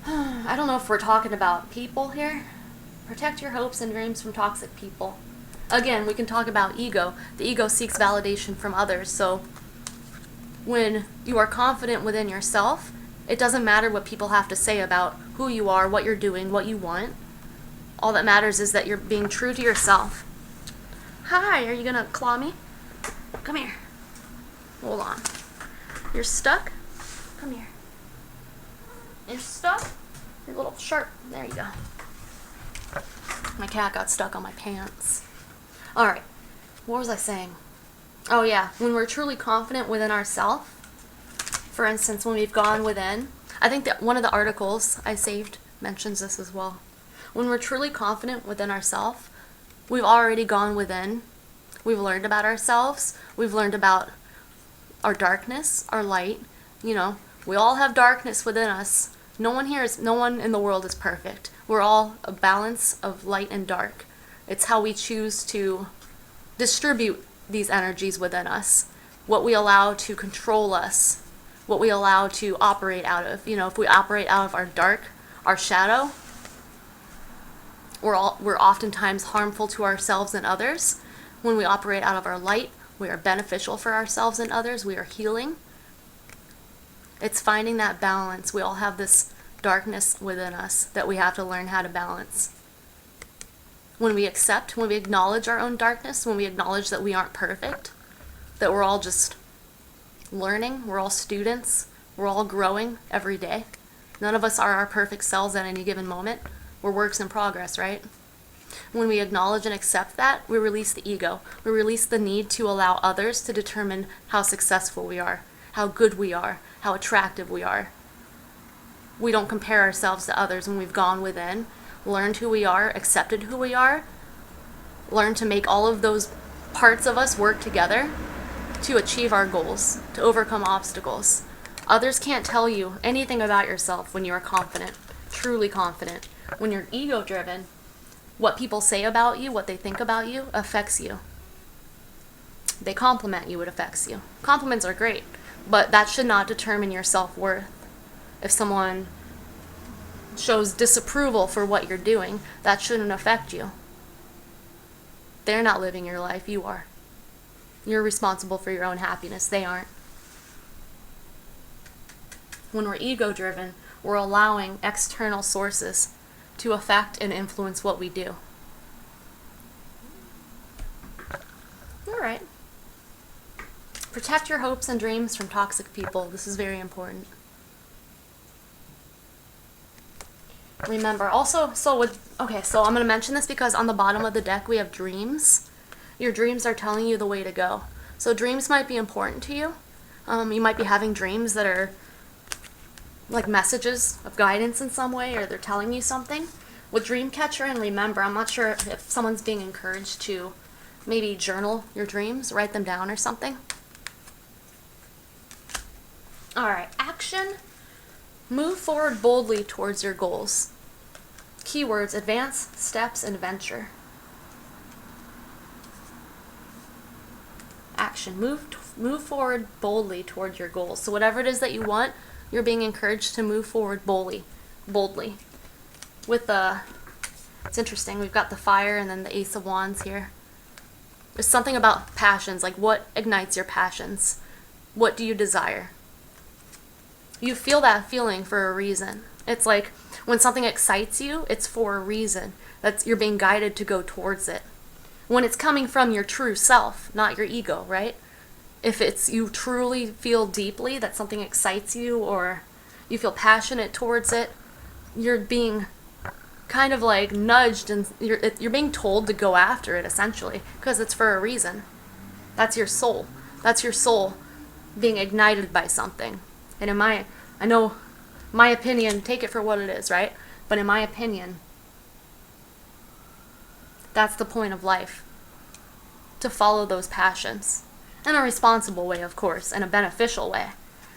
I don't know if we're talking about people here. Protect your hopes and dreams from toxic people. Again, we can talk about ego. The ego seeks validation from others. So when you are confident within yourself, it doesn't matter what people have to say about who you are, what you're doing, what you want. All that matters is that you're being true to yourself. Hi, are you gonna claw me? Come here. Hold on. You're stuck? Come here. You're stuck? You're a little sharp. There you go. My cat got stuck on my pants. Alright, what was I saying? Oh yeah, when we're truly confident within ourselves, for instance, when we've gone within, I think that one of the articles I saved mentions this as well. When we're truly confident within ourselves, we've already gone within. We've learned about ourselves. We've learned about our darkness, our light. You know, we all have darkness within us. No one in the world is perfect. We're all a balance of light and dark. It's how we choose to distribute these energies within us, what we allow to control us, what we allow to operate out of. You know, if we operate out of our dark, our shadow, we're oftentimes harmful to ourselves and others. When we operate out of our light, we are beneficial for ourselves and others. We are healing. It's finding that balance. We all have this darkness within us that we have to learn how to balance. When we accept, when we acknowledge our own darkness, when we acknowledge that we aren't perfect, that we're all just learning, we're all students, we're all growing every day. None of us are our perfect selves at any given moment. We're works in progress, right? When we acknowledge and accept that, we release the ego. We release the need to allow others to determine how successful we are, how good we are, how attractive we are. We don't compare ourselves to others when we've gone within, learned who we are, accepted who we are, learned to make all of those parts of us work together to achieve our goals, to overcome obstacles. Others can't tell you anything about yourself when you are confident, truly confident. When you're ego-driven, what people say about you, what they think about you, affects you. They compliment you, it affects you. Compliments are great, but that should not determine your self-worth. If someone shows disapproval for what you're doing, that shouldn't affect you. They're not living your life, you are. You're responsible for your own happiness, they aren't. When we're ego-driven, we're allowing external sources to affect and influence what we do. Alright. Protect your hopes and dreams from toxic people. This is very important. Remember, also, so I'm going to mention this because on the bottom of the deck we have dreams. Your dreams are telling you the way to go. So dreams might be important to you. You might be having dreams that are like messages of guidance in some way, or they're telling you something. With Dreamcatcher and Remember, I'm not sure if someone's being encouraged to maybe journal your dreams, write them down or something. Alright, action. Move forward boldly towards your goals. Keywords: advance, steps, and venture. Action. Move forward boldly towards your goals. So whatever it is that you want, you're being encouraged to move forward boldly. With it's interesting, we've got the fire and then the Ace of Wands here. There's something about passions, like what ignites your passions? What do you desire? You feel that feeling for a reason. It's like when something excites you, it's for a reason. You're being guided to go towards it. When it's coming from your true self, not your ego, right? If you truly feel deeply that something excites you or you feel passionate towards it, you're being kind of like nudged and you're being told to go after it essentially because it's for a reason. That's your soul. That's your soul being ignited by something. And I know my opinion, take it for what it is, right? But in my opinion, that's the point of life. To follow those passions. In a responsible way, of course, in a beneficial way.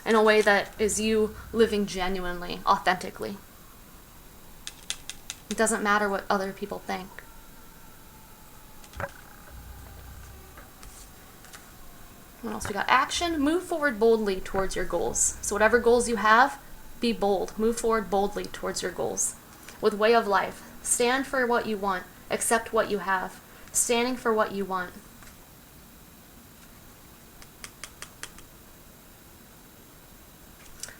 In a way that is you living genuinely, authentically. It doesn't matter what other people think. What else we got? Action. Move forward boldly towards your goals. So whatever goals you have, be bold. Move forward boldly towards your goals. With way of life. Stand for what you want. Accept what you have. Standing for what you want.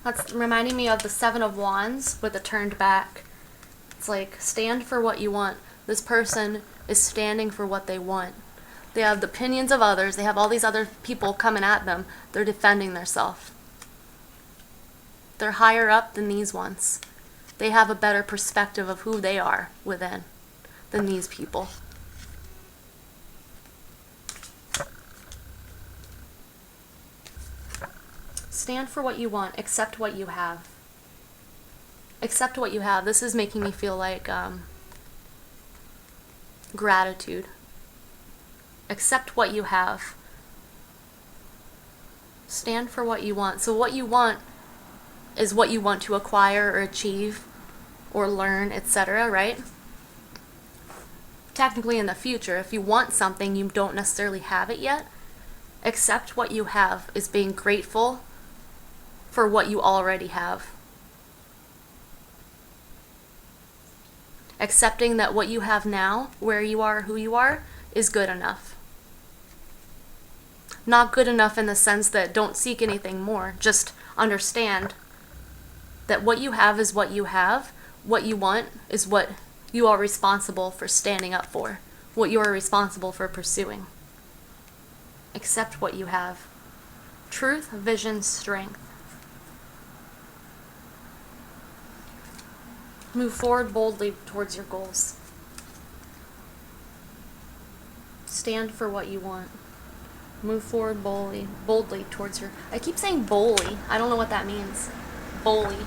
That's reminding me of the Seven of Wands with the turned back. It's like, stand for what you want. This person is standing for what they want. They have the opinions of others. They have all these other people coming at them. They're defending themselves. They're higher up than these ones. They have a better perspective of who they are within. than these people. Stand for what you want. Accept what you have. Accept what you have. This is making me feel like gratitude. Accept what you have. Stand for what you want. So what you want is what you want to acquire or achieve or learn, etc., right? Technically in the future, if you want something you don't necessarily have it yet, accept what you have is being grateful for what you already have. Accepting that what you have now, where you are, who you are, is good enough. Not good enough in the sense that don't seek anything more. Just understand that what you have is what you have. What you want is what you are responsible for standing up for. What you are responsible for pursuing. Accept what you have. Truth, vision, strength. Move forward boldly towards your goals. Stand for what you want. Move forward boldly towards your... I keep saying bully. I don't know what that means. Bully.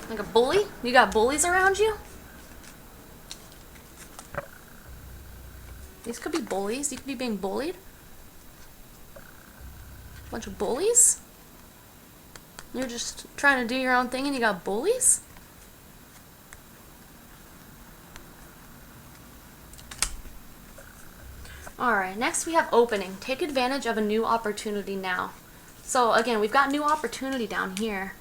Like a bully? You got bullies around you? These could be bullies. You could be being bullied. Bunch of bullies? You're just trying to do your own thing and you got bullies? Alright, next we have opening. Take advantage of a new opportunity now. So again, we've got new opportunity down here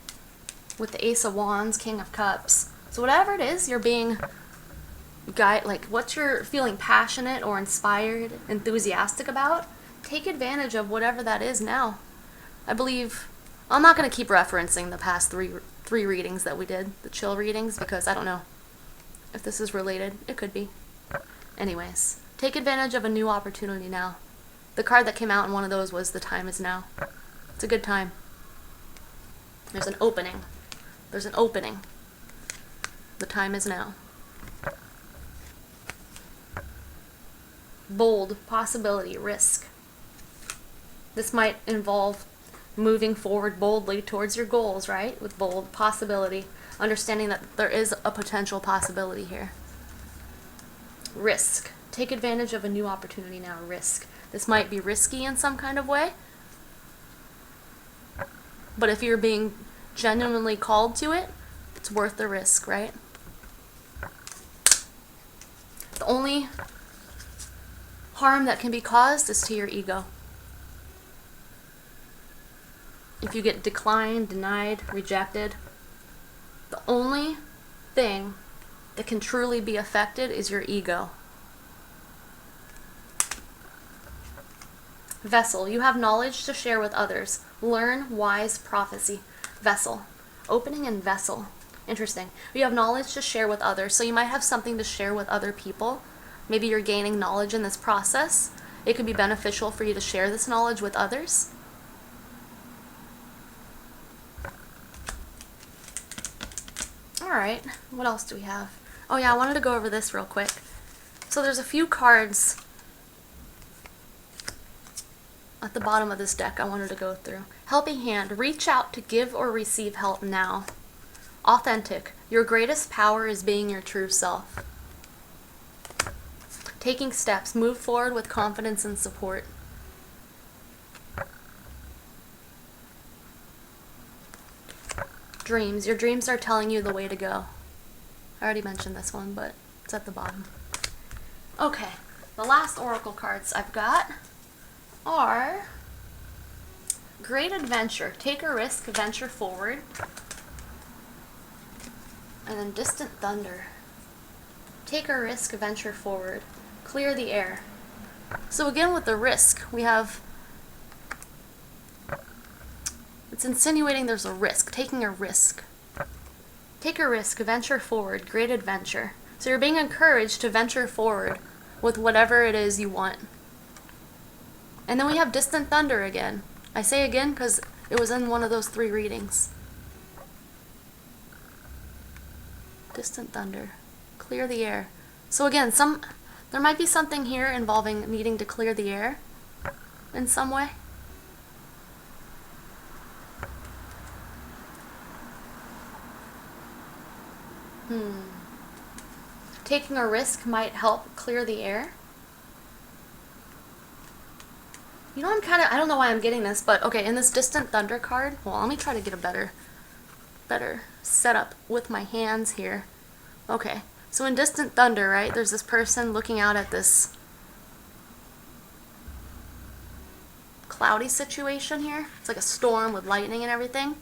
with the Ace of Wands, King of Cups. So whatever it is you're being what you're feeling passionate or inspired, enthusiastic about, take advantage of whatever that is now. I believe, I'm not going to keep referencing the past three readings that we did, the chill readings, because I don't know if this is related. It could be. Anyways. Take advantage of a new opportunity now. The card that came out in one of those was the time is now. It's a good time. There's an opening. There's an opening. The time is now. Bold, possibility, risk. This might involve moving forward boldly towards your goals, right? With bold, possibility. Understanding that there is a potential possibility here. Risk. Take advantage of a new opportunity now. Risk. This might be risky in some kind of way. But if you're being genuinely called to it, it's worth the risk, right? The only harm that can be caused is to your ego. If you get declined, denied, rejected, the only thing that can truly be affected is your ego. Vessel, you have knowledge to share with others. Learn wise prophecy. Vessel. Opening and vessel. Interesting. You have knowledge to share with others, so you might have something to share with other people. Maybe you're gaining knowledge in this process. It could be beneficial for you to share this knowledge with others. Alright, what else do we have? Oh yeah, I wanted to go over this real quick. So there's a few cards at the bottom of this deck I wanted to go through. Helping hand. Reach out to give or receive help now. Authentic. Your greatest power is being your true self. Taking steps. Move forward with confidence and support. Dreams. Your dreams are telling you the way to go. I already mentioned this one, but it's at the bottom. Okay. The last oracle cards I've got are Great Adventure. Take a risk, venture forward. And then Distant Thunder. Take a risk, venture forward. Clear the air. So again with the risk, we have... It's insinuating there's a risk. Taking a risk. Take a risk, venture forward. Great adventure. So you're being encouraged to venture forward with whatever it is you want. And then we have Distant Thunder again. I say again because it was in one of those 3 readings. Distant Thunder. Clear the air. So again, there might be something here involving needing to clear the air in some way. Taking a risk might help clear the air. You know, I don't know why I'm getting this, but okay, in this Distant Thunder card, well, let me try to get a better setup with my hands here. Okay, so in Distant Thunder, right, there's this person looking out at this cloudy situation here. It's like a storm with lightning and everything.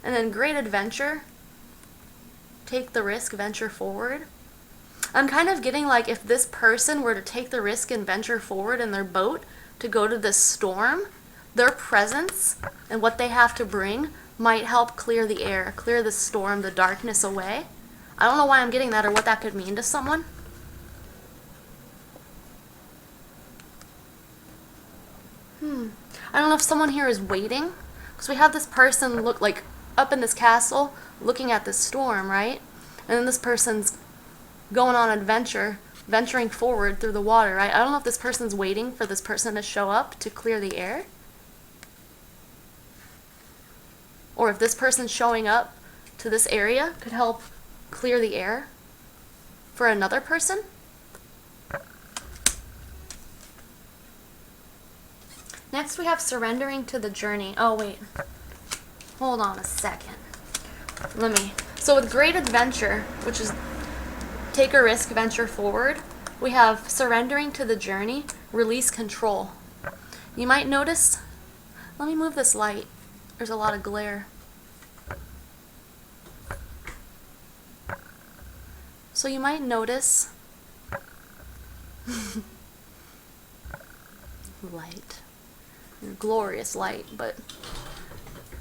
And then Great Adventure, take the risk, venture forward. I'm kind of getting like if this person were to take the risk and venture forward in their boat to go to this storm, their presence and what they have to bring might help clear the air, clear the storm, the darkness away. I don't know why I'm getting that or what that could mean to someone. I don't know if someone here is waiting, because we have this person look like up in this castle looking at this storm, right? And then this person's going on an adventure, venturing forward through the water, right? I don't know if this person's waiting for this person to show up to clear the air, or if this person showing up to this area could help clear the air for another person. Next we have surrendering to the journey. Oh wait, hold on a second. So with Great Adventure, which is take a risk, venture forward, we have surrendering to the journey, release control. You might notice, let me move this light. There's a lot of glare. So you might notice light, glorious light, but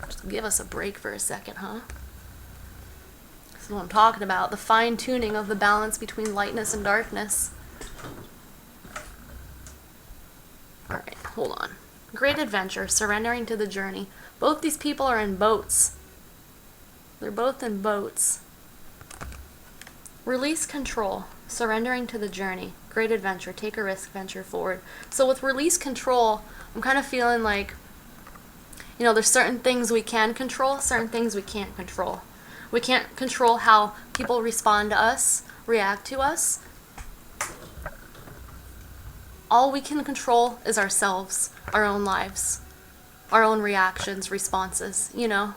just give us a break for a second, huh? This is what I'm talking about, the fine-tuning of the balance between lightness and darkness. Alright, hold on. Great Adventure, surrendering to the journey. Both these people are in boats. They're both in boats. Release control, surrendering to the journey. Great Adventure, take a risk, venture forward. So with release control, I'm kind of feeling like, you know, there's certain things we can control, certain things we can't control. We can't control how people respond to us, react to us. All we can control is ourselves, our own lives, our own reactions, responses, you know.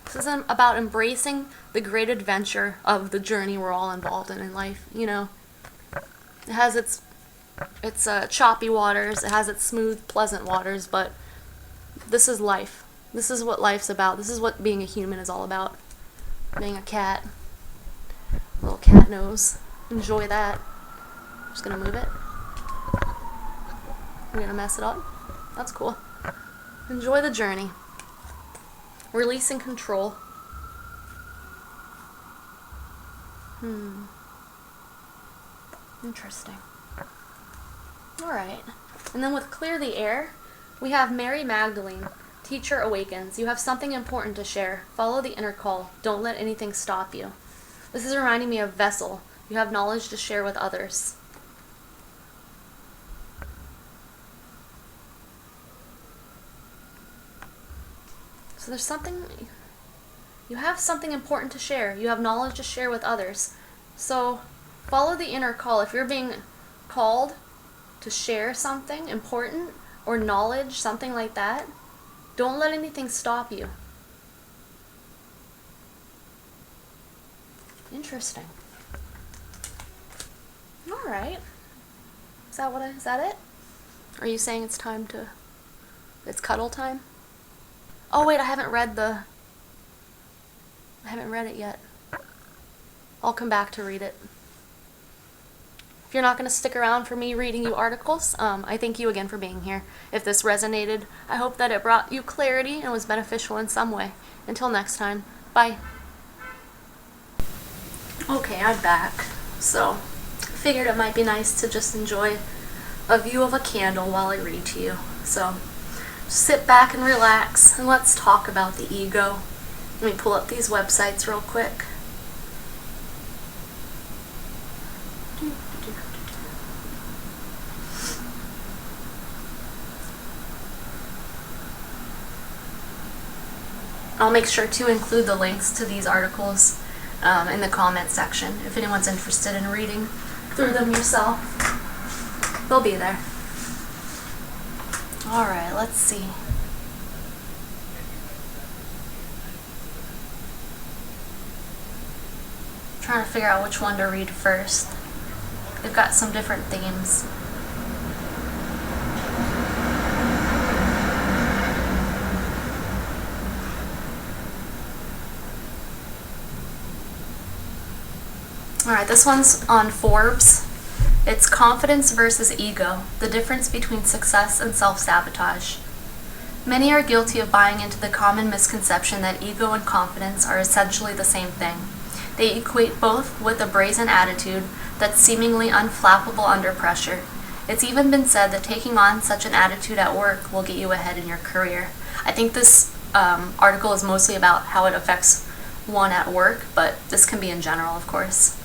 This is about embracing the great adventure of the journey we're all involved in life, you know. It has its choppy waters, it has its smooth, pleasant waters, but this is life. This is what life's about. This is what being a human is all about. Being a cat. Little cat nose. Enjoy that. Just gonna move it. I'm gonna mess it up. That's cool. Enjoy the journey. Releasing control. Interesting. Alright. And then with Clear the Air, we have Mary Magdalene. Teacher awakens. You have something important to share. Follow the inner call. Don't let anything stop you. This is reminding me of Vessel. You have knowledge to share with others. So there's something, you have something important to share. You have knowledge to share with others. So follow the inner call. If you're being called to share something important or knowledge, something like that, don't let anything stop you. Interesting. All right. Is that it? Are you saying it's cuddle time? Oh wait, I haven't read it yet. I'll come back to read it. If you're not going to stick around for me reading you articles, I thank you again for being here. If this resonated, I hope that it brought you clarity and was beneficial in some way. Until next time, bye. Okay, I'm back. So, figured it might be nice to just enjoy a view of a candle while I read to you. So, Sit back and relax, and let's talk about the ego. Let me pull up these websites real quick. I'll make sure to include the links to these articles in the comment section if anyone's interested in reading through them yourself. They'll be there. Alright, let's see. Trying to figure out which one to read first. They've got some different themes. Alright, this one's on Forbes. It's Confidence versus Ego, the difference between success and self-sabotage. Many are guilty of buying into the common misconception that ego and confidence are essentially the same thing. They equate both with a brazen attitude that's seemingly unflappable under pressure. It's even been said that taking on such an attitude at work will get you ahead in your career. I think this article is mostly about how it affects one at work, but this can be in general, of course.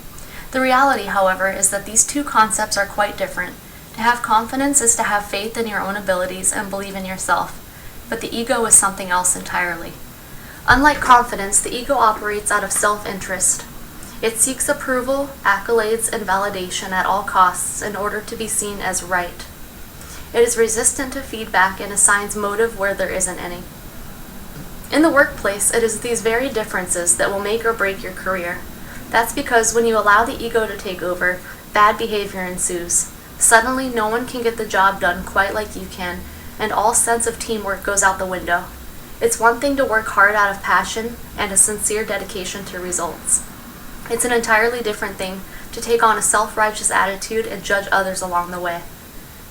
The reality, however, is that these two concepts are quite different. To have confidence is to have faith in your own abilities and believe in yourself, but the ego is something else entirely. Unlike confidence, the ego operates out of self-interest. It seeks approval, accolades, and validation at all costs in order to be seen as right. It is resistant to feedback and assigns motive where there isn't any. In the workplace, it is these very differences that will make or break your career. That's because when you allow the ego to take over, bad behavior ensues. Suddenly, no one can get the job done quite like you can, and all sense of teamwork goes out the window. It's one thing to work hard out of passion and a sincere dedication to results. It's an entirely different thing to take on a self-righteous attitude and judge others along the way.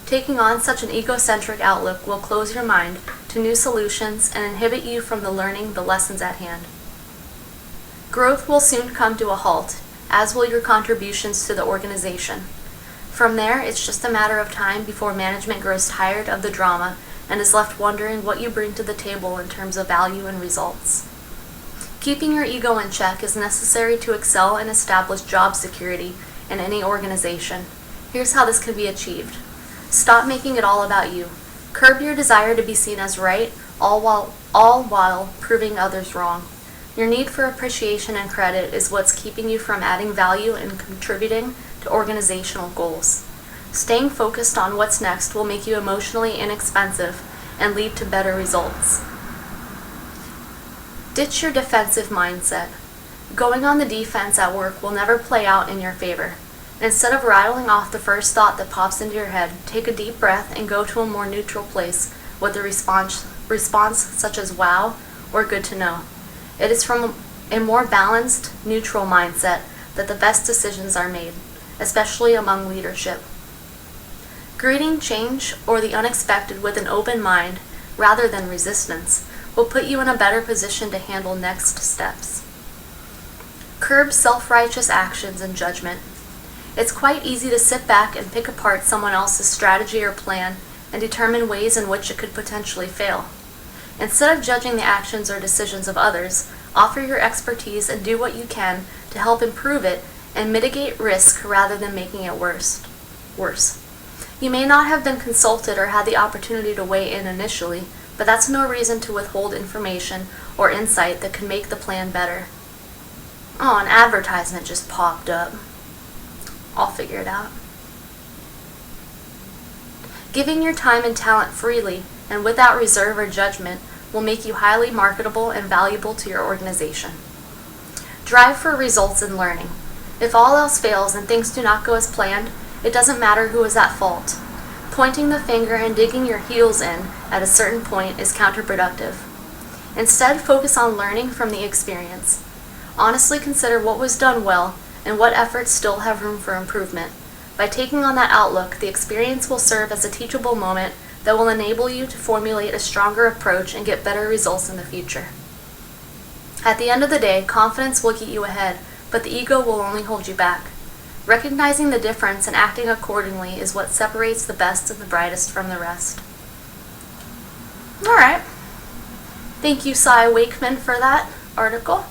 Taking on such an egocentric outlook will close your mind to new solutions and inhibit you from learning the lessons at hand. Growth will soon come to a halt, as will your contributions to the organization. From there, it's just a matter of time before management grows tired of the drama and is left wondering what you bring to the table in terms of value and results. Keeping your ego in check is necessary to excel and establish job security in any organization. Here's how this can be achieved. Stop making it all about you. Curb your desire to be seen as right, all while proving others wrong. Your need for appreciation and credit is what's keeping you from adding value and contributing to organizational goals. Staying focused on what's next will make you emotionally inexpensive and lead to better results. Ditch your defensive mindset. Going on the defense at work will never play out in your favor. Instead of rattling off the first thought that pops into your head, take a deep breath and go to a more neutral place with a response such as wow or good to know. It is from a more balanced, neutral mindset that the best decisions are made, especially among leadership. Greeting change or the unexpected with an open mind rather than resistance will put you in a better position to handle next steps. Curb self-righteous actions and judgment. It's quite easy to sit back and pick apart someone else's strategy or plan and determine ways in which it could potentially fail. Instead of judging the actions or decisions of others, offer your expertise and do what you can to help improve it and mitigate risk rather than making it worse. You may not have been consulted or had the opportunity to weigh in initially, but that's no reason to withhold information or insight that can make the plan better. Oh, an advertisement just popped up. I'll figure it out. Giving your time and talent freely and without reserve or judgment will make you highly marketable and valuable to your organization. Drive for results in learning. If all else fails and things do not go as planned, it doesn't matter who is at fault. Pointing the finger and digging your heels in at a certain point is counterproductive. Instead, focus on learning from the experience. Honestly consider what was done well and what efforts still have room for improvement. By taking on that outlook, the experience will serve as a teachable moment that will enable you to formulate a stronger approach and get better results in the future. At the end of the day, confidence will get you ahead, but the ego will only hold you back. Recognizing the difference and acting accordingly is what separates the best and the brightest from the rest. Alright. Thank you, Cy Wakeman, for that article.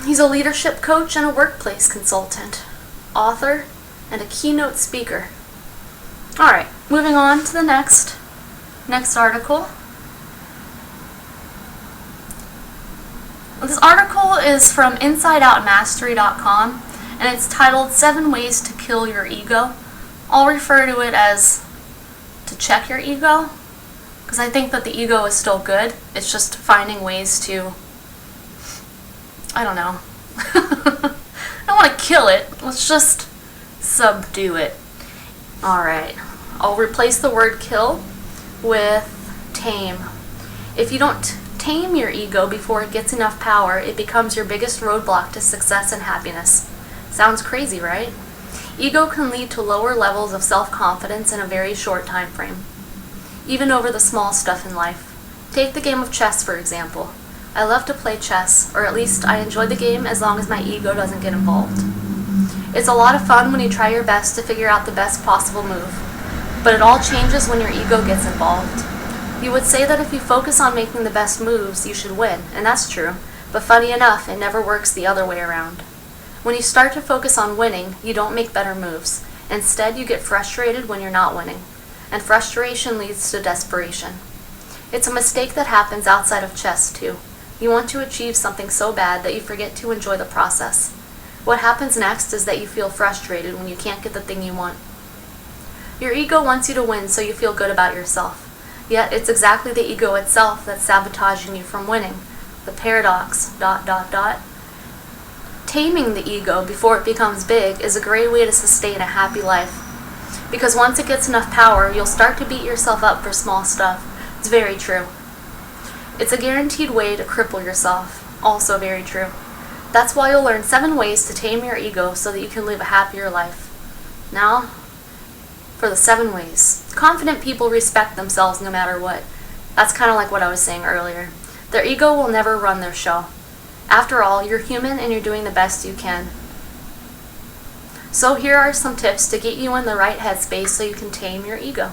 He's a leadership coach and a workplace consultant, author, and a keynote speaker. Alright, moving on to the next article. This article is from InsideOutMastery.com, and it's titled 7 Ways to Kill Your Ego. I'll refer to it as to check your ego, because I think that the ego is still good. It's just finding ways to, I don't know. I don't want to kill it. Let's just subdue it. Alright. I'll replace the word kill with tame. If you don't tame your ego before it gets enough power, it becomes your biggest roadblock to success and happiness. Sounds crazy, right? Ego can lead to lower levels of self-confidence in a very short time frame, even over the small stuff in life. Take the game of chess, for example. I love to play chess, or at least I enjoy the game as long as my ego doesn't get involved. It's a lot of fun when you try your best to figure out the best possible move, but it all changes when your ego gets involved. You would say that if you focus on making the best moves, you should win, and that's true, but funny enough, it never works the other way around. When you start to focus on winning, you don't make better moves. Instead, you get frustrated when you're not winning, and frustration leads to desperation. It's a mistake that happens outside of chess, too. You want to achieve something so bad that you forget to enjoy the process. What happens next is that you feel frustrated when you can't get the thing you want. Your ego wants you to win so you feel good about yourself. Yet it's exactly the ego itself that's sabotaging you from winning. The paradox, ... Taming the ego before it becomes big is a great way to sustain a happy life. Because once it gets enough power, you'll start to beat yourself up for small stuff. It's very true. It's a guaranteed way to cripple yourself. Also very true. That's why you'll learn 7 ways to tame your ego so that you can live a happier life. Now, for the 7 ways. Confident people respect themselves no matter what. That's kind of like what I was saying earlier. Their ego will never run their show. After all, you're human and you're doing the best you can. So here are some tips to get you in the right headspace so you can tame your ego.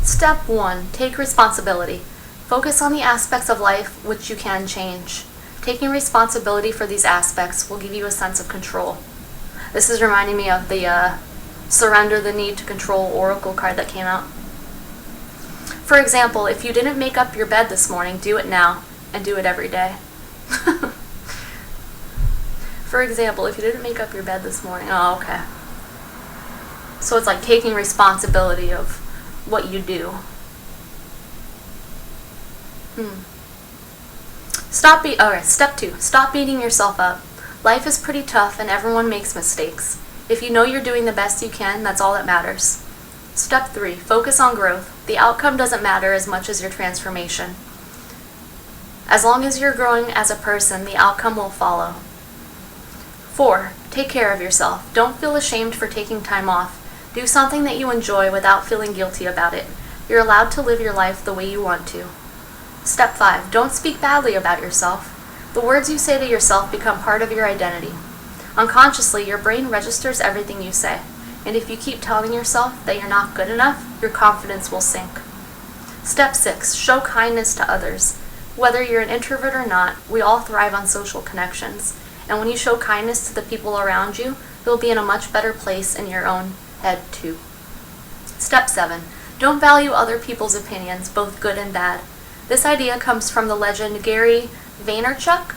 Step 1. Take responsibility. Focus on the aspects of life which you can change. Taking responsibility for these aspects will give you a sense of control. This is reminding me of the Surrender the Need to Control Oracle card that came out. For example, if you didn't make up your bed this morning, do it now, and do it every day. For example, if you didn't make up your bed this morning, oh, okay. So it's like taking responsibility of what you do. Step 2. Stop beating yourself up. Life is pretty tough and everyone makes mistakes. If you know you're doing the best you can, that's all that matters. Step 3. Focus on growth. The outcome doesn't matter as much as your transformation. As long as you're growing as a person, the outcome will follow. 4. Take care of yourself. Don't feel ashamed for taking time off. Do something that you enjoy without feeling guilty about it. You're allowed to live your life the way you want to. Step 5. Don't speak badly about yourself. The words you say to yourself become part of your identity. Unconsciously, your brain registers everything you say, and if you keep telling yourself that you're not good enough, your confidence will sink. Step 6. Show kindness to others. Whether you're an introvert or not, we all thrive on social connections, and when you show kindness to the people around you, you'll be in a much better place in your own head too. Step 7. Don't value other people's opinions, both good and bad. This idea comes from the legend Gary Vaynerchuk.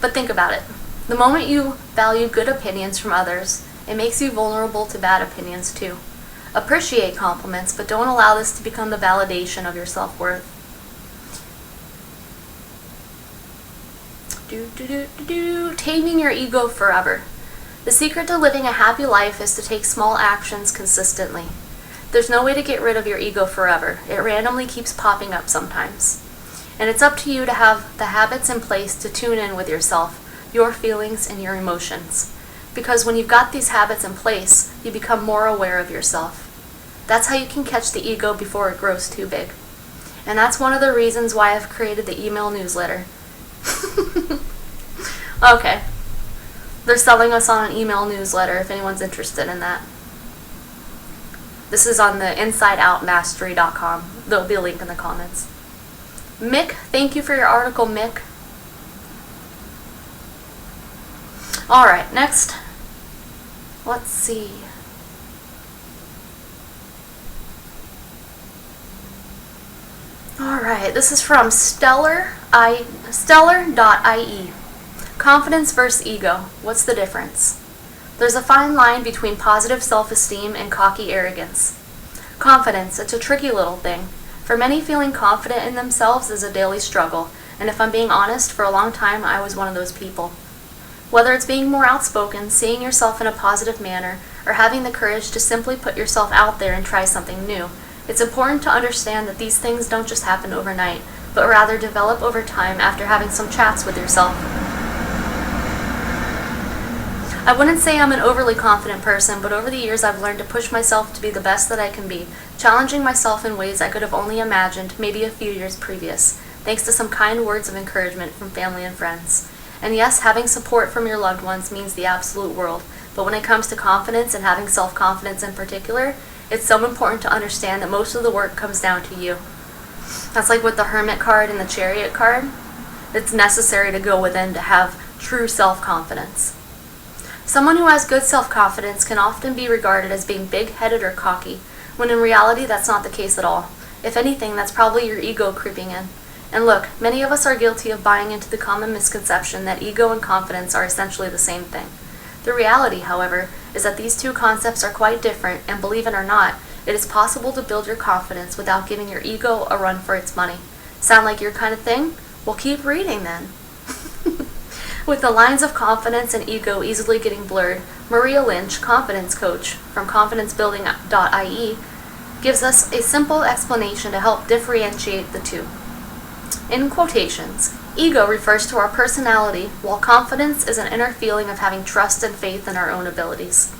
But think about it. The moment you value good opinions from others, it makes you vulnerable to bad opinions too. Appreciate compliments, but don't allow this to become the validation of your self-worth. Taming your ego forever. The secret to living a happy life is to take small actions consistently. There's no way to get rid of your ego forever. It randomly keeps popping up sometimes. And it's up to you to have the habits in place to tune in with yourself, your feelings, and your emotions. Because when you've got these habits in place, you become more aware of yourself. That's how you can catch the ego before it grows too big. And that's one of the reasons why I've created the email newsletter. Okay. They're selling us on an email newsletter if anyone's interested in that. This is on the InsideOutMastery.com. There'll be a link in the comments. Mick, thank you for your article, Mick. Alright, next. Let's see. Alright, this is from Stellar.ie. Confidence versus ego. What's the difference? There's a fine line between positive self-esteem and cocky arrogance. Confidence, it's a tricky little thing. For many, feeling confident in themselves is a daily struggle, and if I'm being honest, for a long time I was one of those people. Whether it's being more outspoken, seeing yourself in a positive manner, or having the courage to simply put yourself out there and try something new, it's important to understand that these things don't just happen overnight, but rather develop over time after having some chats with yourself. I wouldn't say I'm an overly confident person, but over the years I've learned to push myself to be the best that I can be, challenging myself in ways I could have only imagined maybe a few years previous, thanks to some kind words of encouragement from family and friends. And yes, having support from your loved ones means the absolute world, but when it comes to confidence and having self-confidence in particular, it's so important to understand that most of the work comes down to you. That's like with the Hermit card and the Chariot card. It's necessary to go within to have true self-confidence. Someone who has good self-confidence can often be regarded as being big-headed or cocky, when in reality that's not the case at all. If anything, that's probably your ego creeping in. And look, many of us are guilty of buying into the common misconception that ego and confidence are essentially the same thing. The reality, however, is that these two concepts are quite different, and believe it or not, it is possible to build your confidence without giving your ego a run for its money. Sound like your kind of thing? Well, keep reading then. With the lines of confidence and ego easily getting blurred, Maria Lynch, confidence coach from confidencebuilding.ie, gives us a simple explanation to help differentiate the two. In quotations, ego refers to our personality, while confidence is an inner feeling of having trust and faith in our own abilities.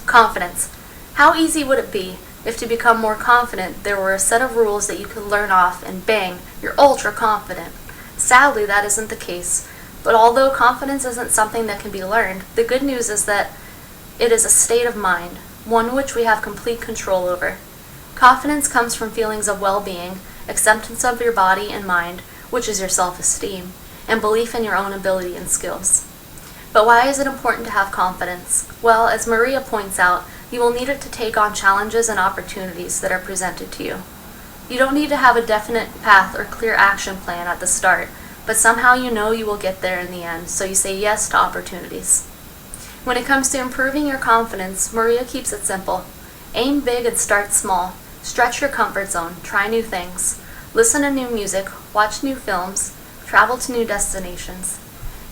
Confidence. How easy would it be if to become more confident there were a set of rules that you could learn off and bang, you're ultra confident? Sadly, that isn't the case. But although confidence isn't something that can be learned, the good news is that it is a state of mind, one which we have complete control over. Confidence comes from feelings of well-being, acceptance of your body and mind, which is your self-esteem, and belief in your own ability and skills. But why is it important to have confidence? Well, as Maria points out, you will need it to take on challenges and opportunities that are presented to you. You don't need to have a definite path or clear action plan at the start, but somehow you know you will get there in the end, so you say yes to opportunities. When it comes to improving your confidence, Maria keeps it simple. Aim big and start small. Stretch your comfort zone, try new things. Listen to new music, watch new films, travel to new destinations.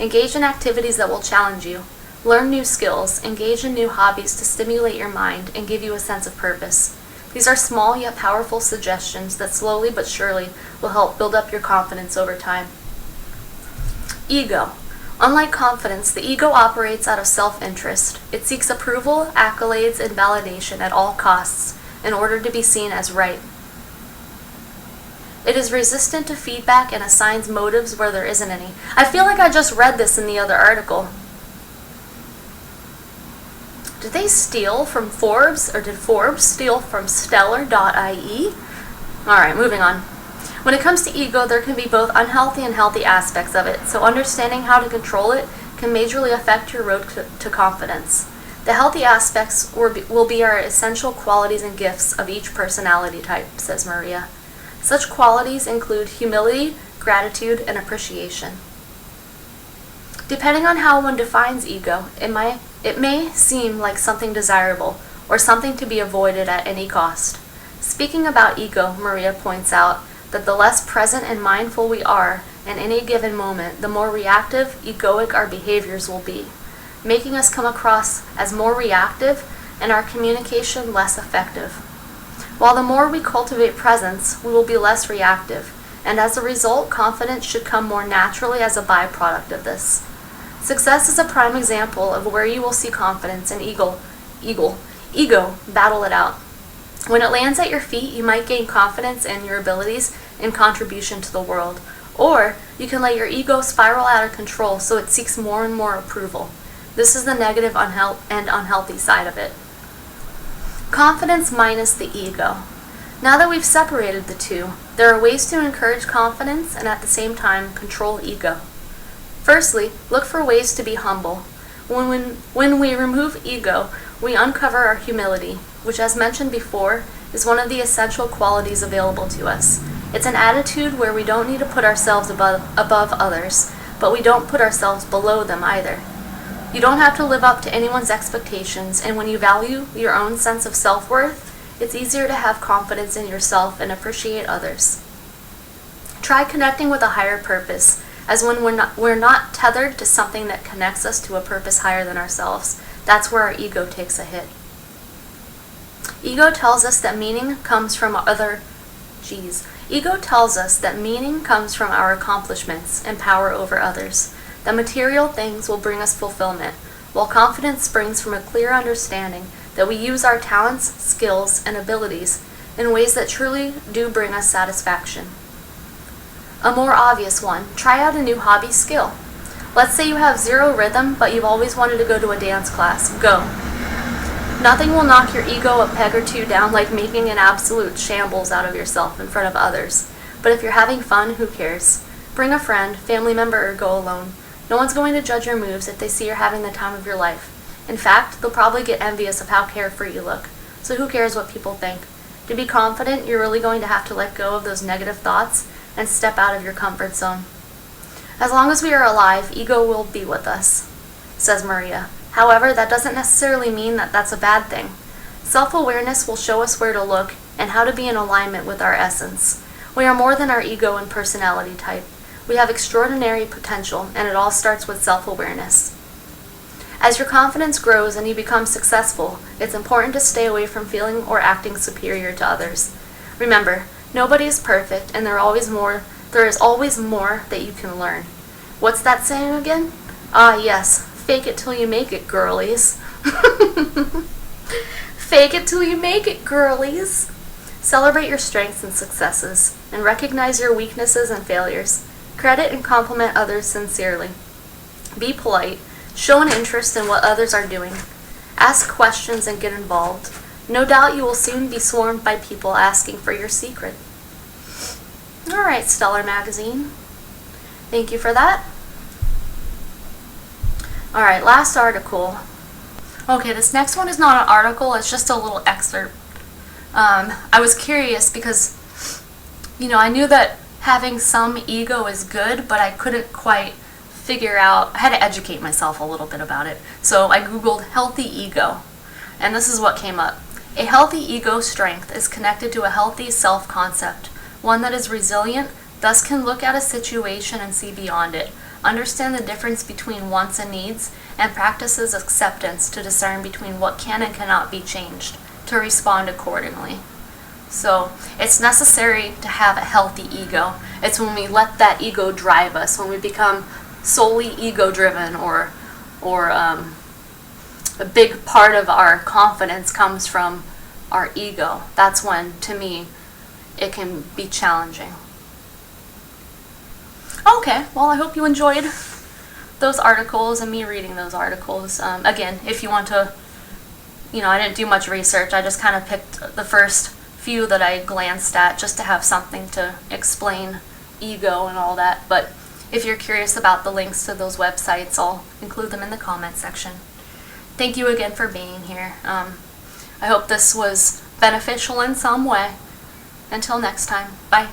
Engage in activities that will challenge you. Learn new skills, engage in new hobbies to stimulate your mind and give you a sense of purpose. These are small yet powerful suggestions that slowly but surely will help build up your confidence over time. Ego. Unlike confidence, the ego operates out of self-interest. It seeks approval, accolades, and validation at all costs in order to be seen as right. It is resistant to feedback and assigns motives where there isn't any. I feel like I just read this in the other article. Did they steal from Forbes, or did Forbes steal from Stellar.ie? Alright, moving on. When it comes to ego, there can be both unhealthy and healthy aspects of it, so understanding how to control it can majorly affect your road to confidence. The healthy aspects will be our essential qualities and gifts of each personality type, says Maria. Such qualities include humility, gratitude, and appreciation. Depending on how one defines ego, it may seem like something desirable or something to be avoided at any cost. Speaking about ego, Maria points out that the less present and mindful we are in any given moment, the more reactive, egoic our behaviors will be, making us come across as more reactive and our communication less effective. While the more we cultivate presence, we will be less reactive, and as a result, confidence should come more naturally as a byproduct of this. Success is a prime example of where you will see confidence and ego battle it out. When it lands at your feet, you might gain confidence in your abilities and contribution to the world, or you can let your ego spiral out of control so it seeks more and more approval. This is the negative and unhealthy side of it. Confidence minus the ego. Now that we've separated the two, there are ways to encourage confidence and at the same time control ego. Firstly, look for ways to be humble. When we remove ego, we uncover our humility, which, as mentioned before, is one of the essential qualities available to us. It's an attitude where we don't need to put ourselves above others, but we don't put ourselves below them either. You don't have to live up to anyone's expectations, and when you value your own sense of self-worth, it's easier to have confidence in yourself and appreciate others. Try connecting with a higher purpose, as when we're not tethered to something that connects us to a purpose higher than ourselves. That's where our ego takes a hit. Ego tells us that meaning comes from our accomplishments and power over others. That material things will bring us fulfillment, while confidence springs from a clear understanding that we use our talents, skills, and abilities in ways that truly do bring us satisfaction. A more obvious one, try out a new hobby skill. Let's say you have zero rhythm, but you've always wanted to go to a dance class. Go. Nothing will knock your ego a peg or two down like making an absolute shambles out of yourself in front of others. But if you're having fun, who cares? Bring a friend, family member, or go alone. No one's going to judge your moves if they see you're having the time of your life. In fact, they'll probably get envious of how carefree you look. So who cares what people think? To be confident, you're really going to have to let go of those negative thoughts and step out of your comfort zone. As long as we are alive, ego will be with us, says Maria. However, that doesn't necessarily mean that that's a bad thing. Self-awareness will show us where to look and how to be in alignment with our essence. We are more than our ego and personality type. We have extraordinary potential, and it all starts with self-awareness. As your confidence grows and you become successful, it's important to stay away from feeling or acting superior to others. Remember, nobody is perfect, and there is always more that you can learn. What's that saying again? Ah, yes, fake it till you make it, girlies. Fake it till you make it, girlies. Celebrate your strengths and successes, and recognize your weaknesses and failures. Credit and compliment others sincerely. Be polite. Show an interest in what others are doing. Ask questions and get involved. No doubt you will soon be swarmed by people asking for your secret. Alright, Stellar Magazine. Thank you for that. Alright, last article. Okay, this next one is not an article, it's just a little excerpt. I was curious because, I knew that having some ego is good, but I couldn't quite figure out, I had to educate myself a little bit about it. So I googled healthy ego, and this is what came up. A healthy ego strength is connected to a healthy self-concept, one that is resilient, thus can look at a situation and see beyond it, understand the difference between wants and needs, and practices acceptance to discern between what can and cannot be changed, to respond accordingly. So it's necessary to have a healthy ego. It's when we let that ego drive us, when we become solely ego-driven, or a big part of our confidence comes from our ego. That's when, to me, it can be challenging. Okay, well, I hope you enjoyed those articles and me reading those articles. Again, if you want to, I didn't do much research. I just kind of picked the first few that I glanced at just to have something to explain ego and all that. But if you're curious about the links to those websites, I'll include them in the comment section. Thank you again for being here. I hope this was beneficial in some way. Until next time, bye.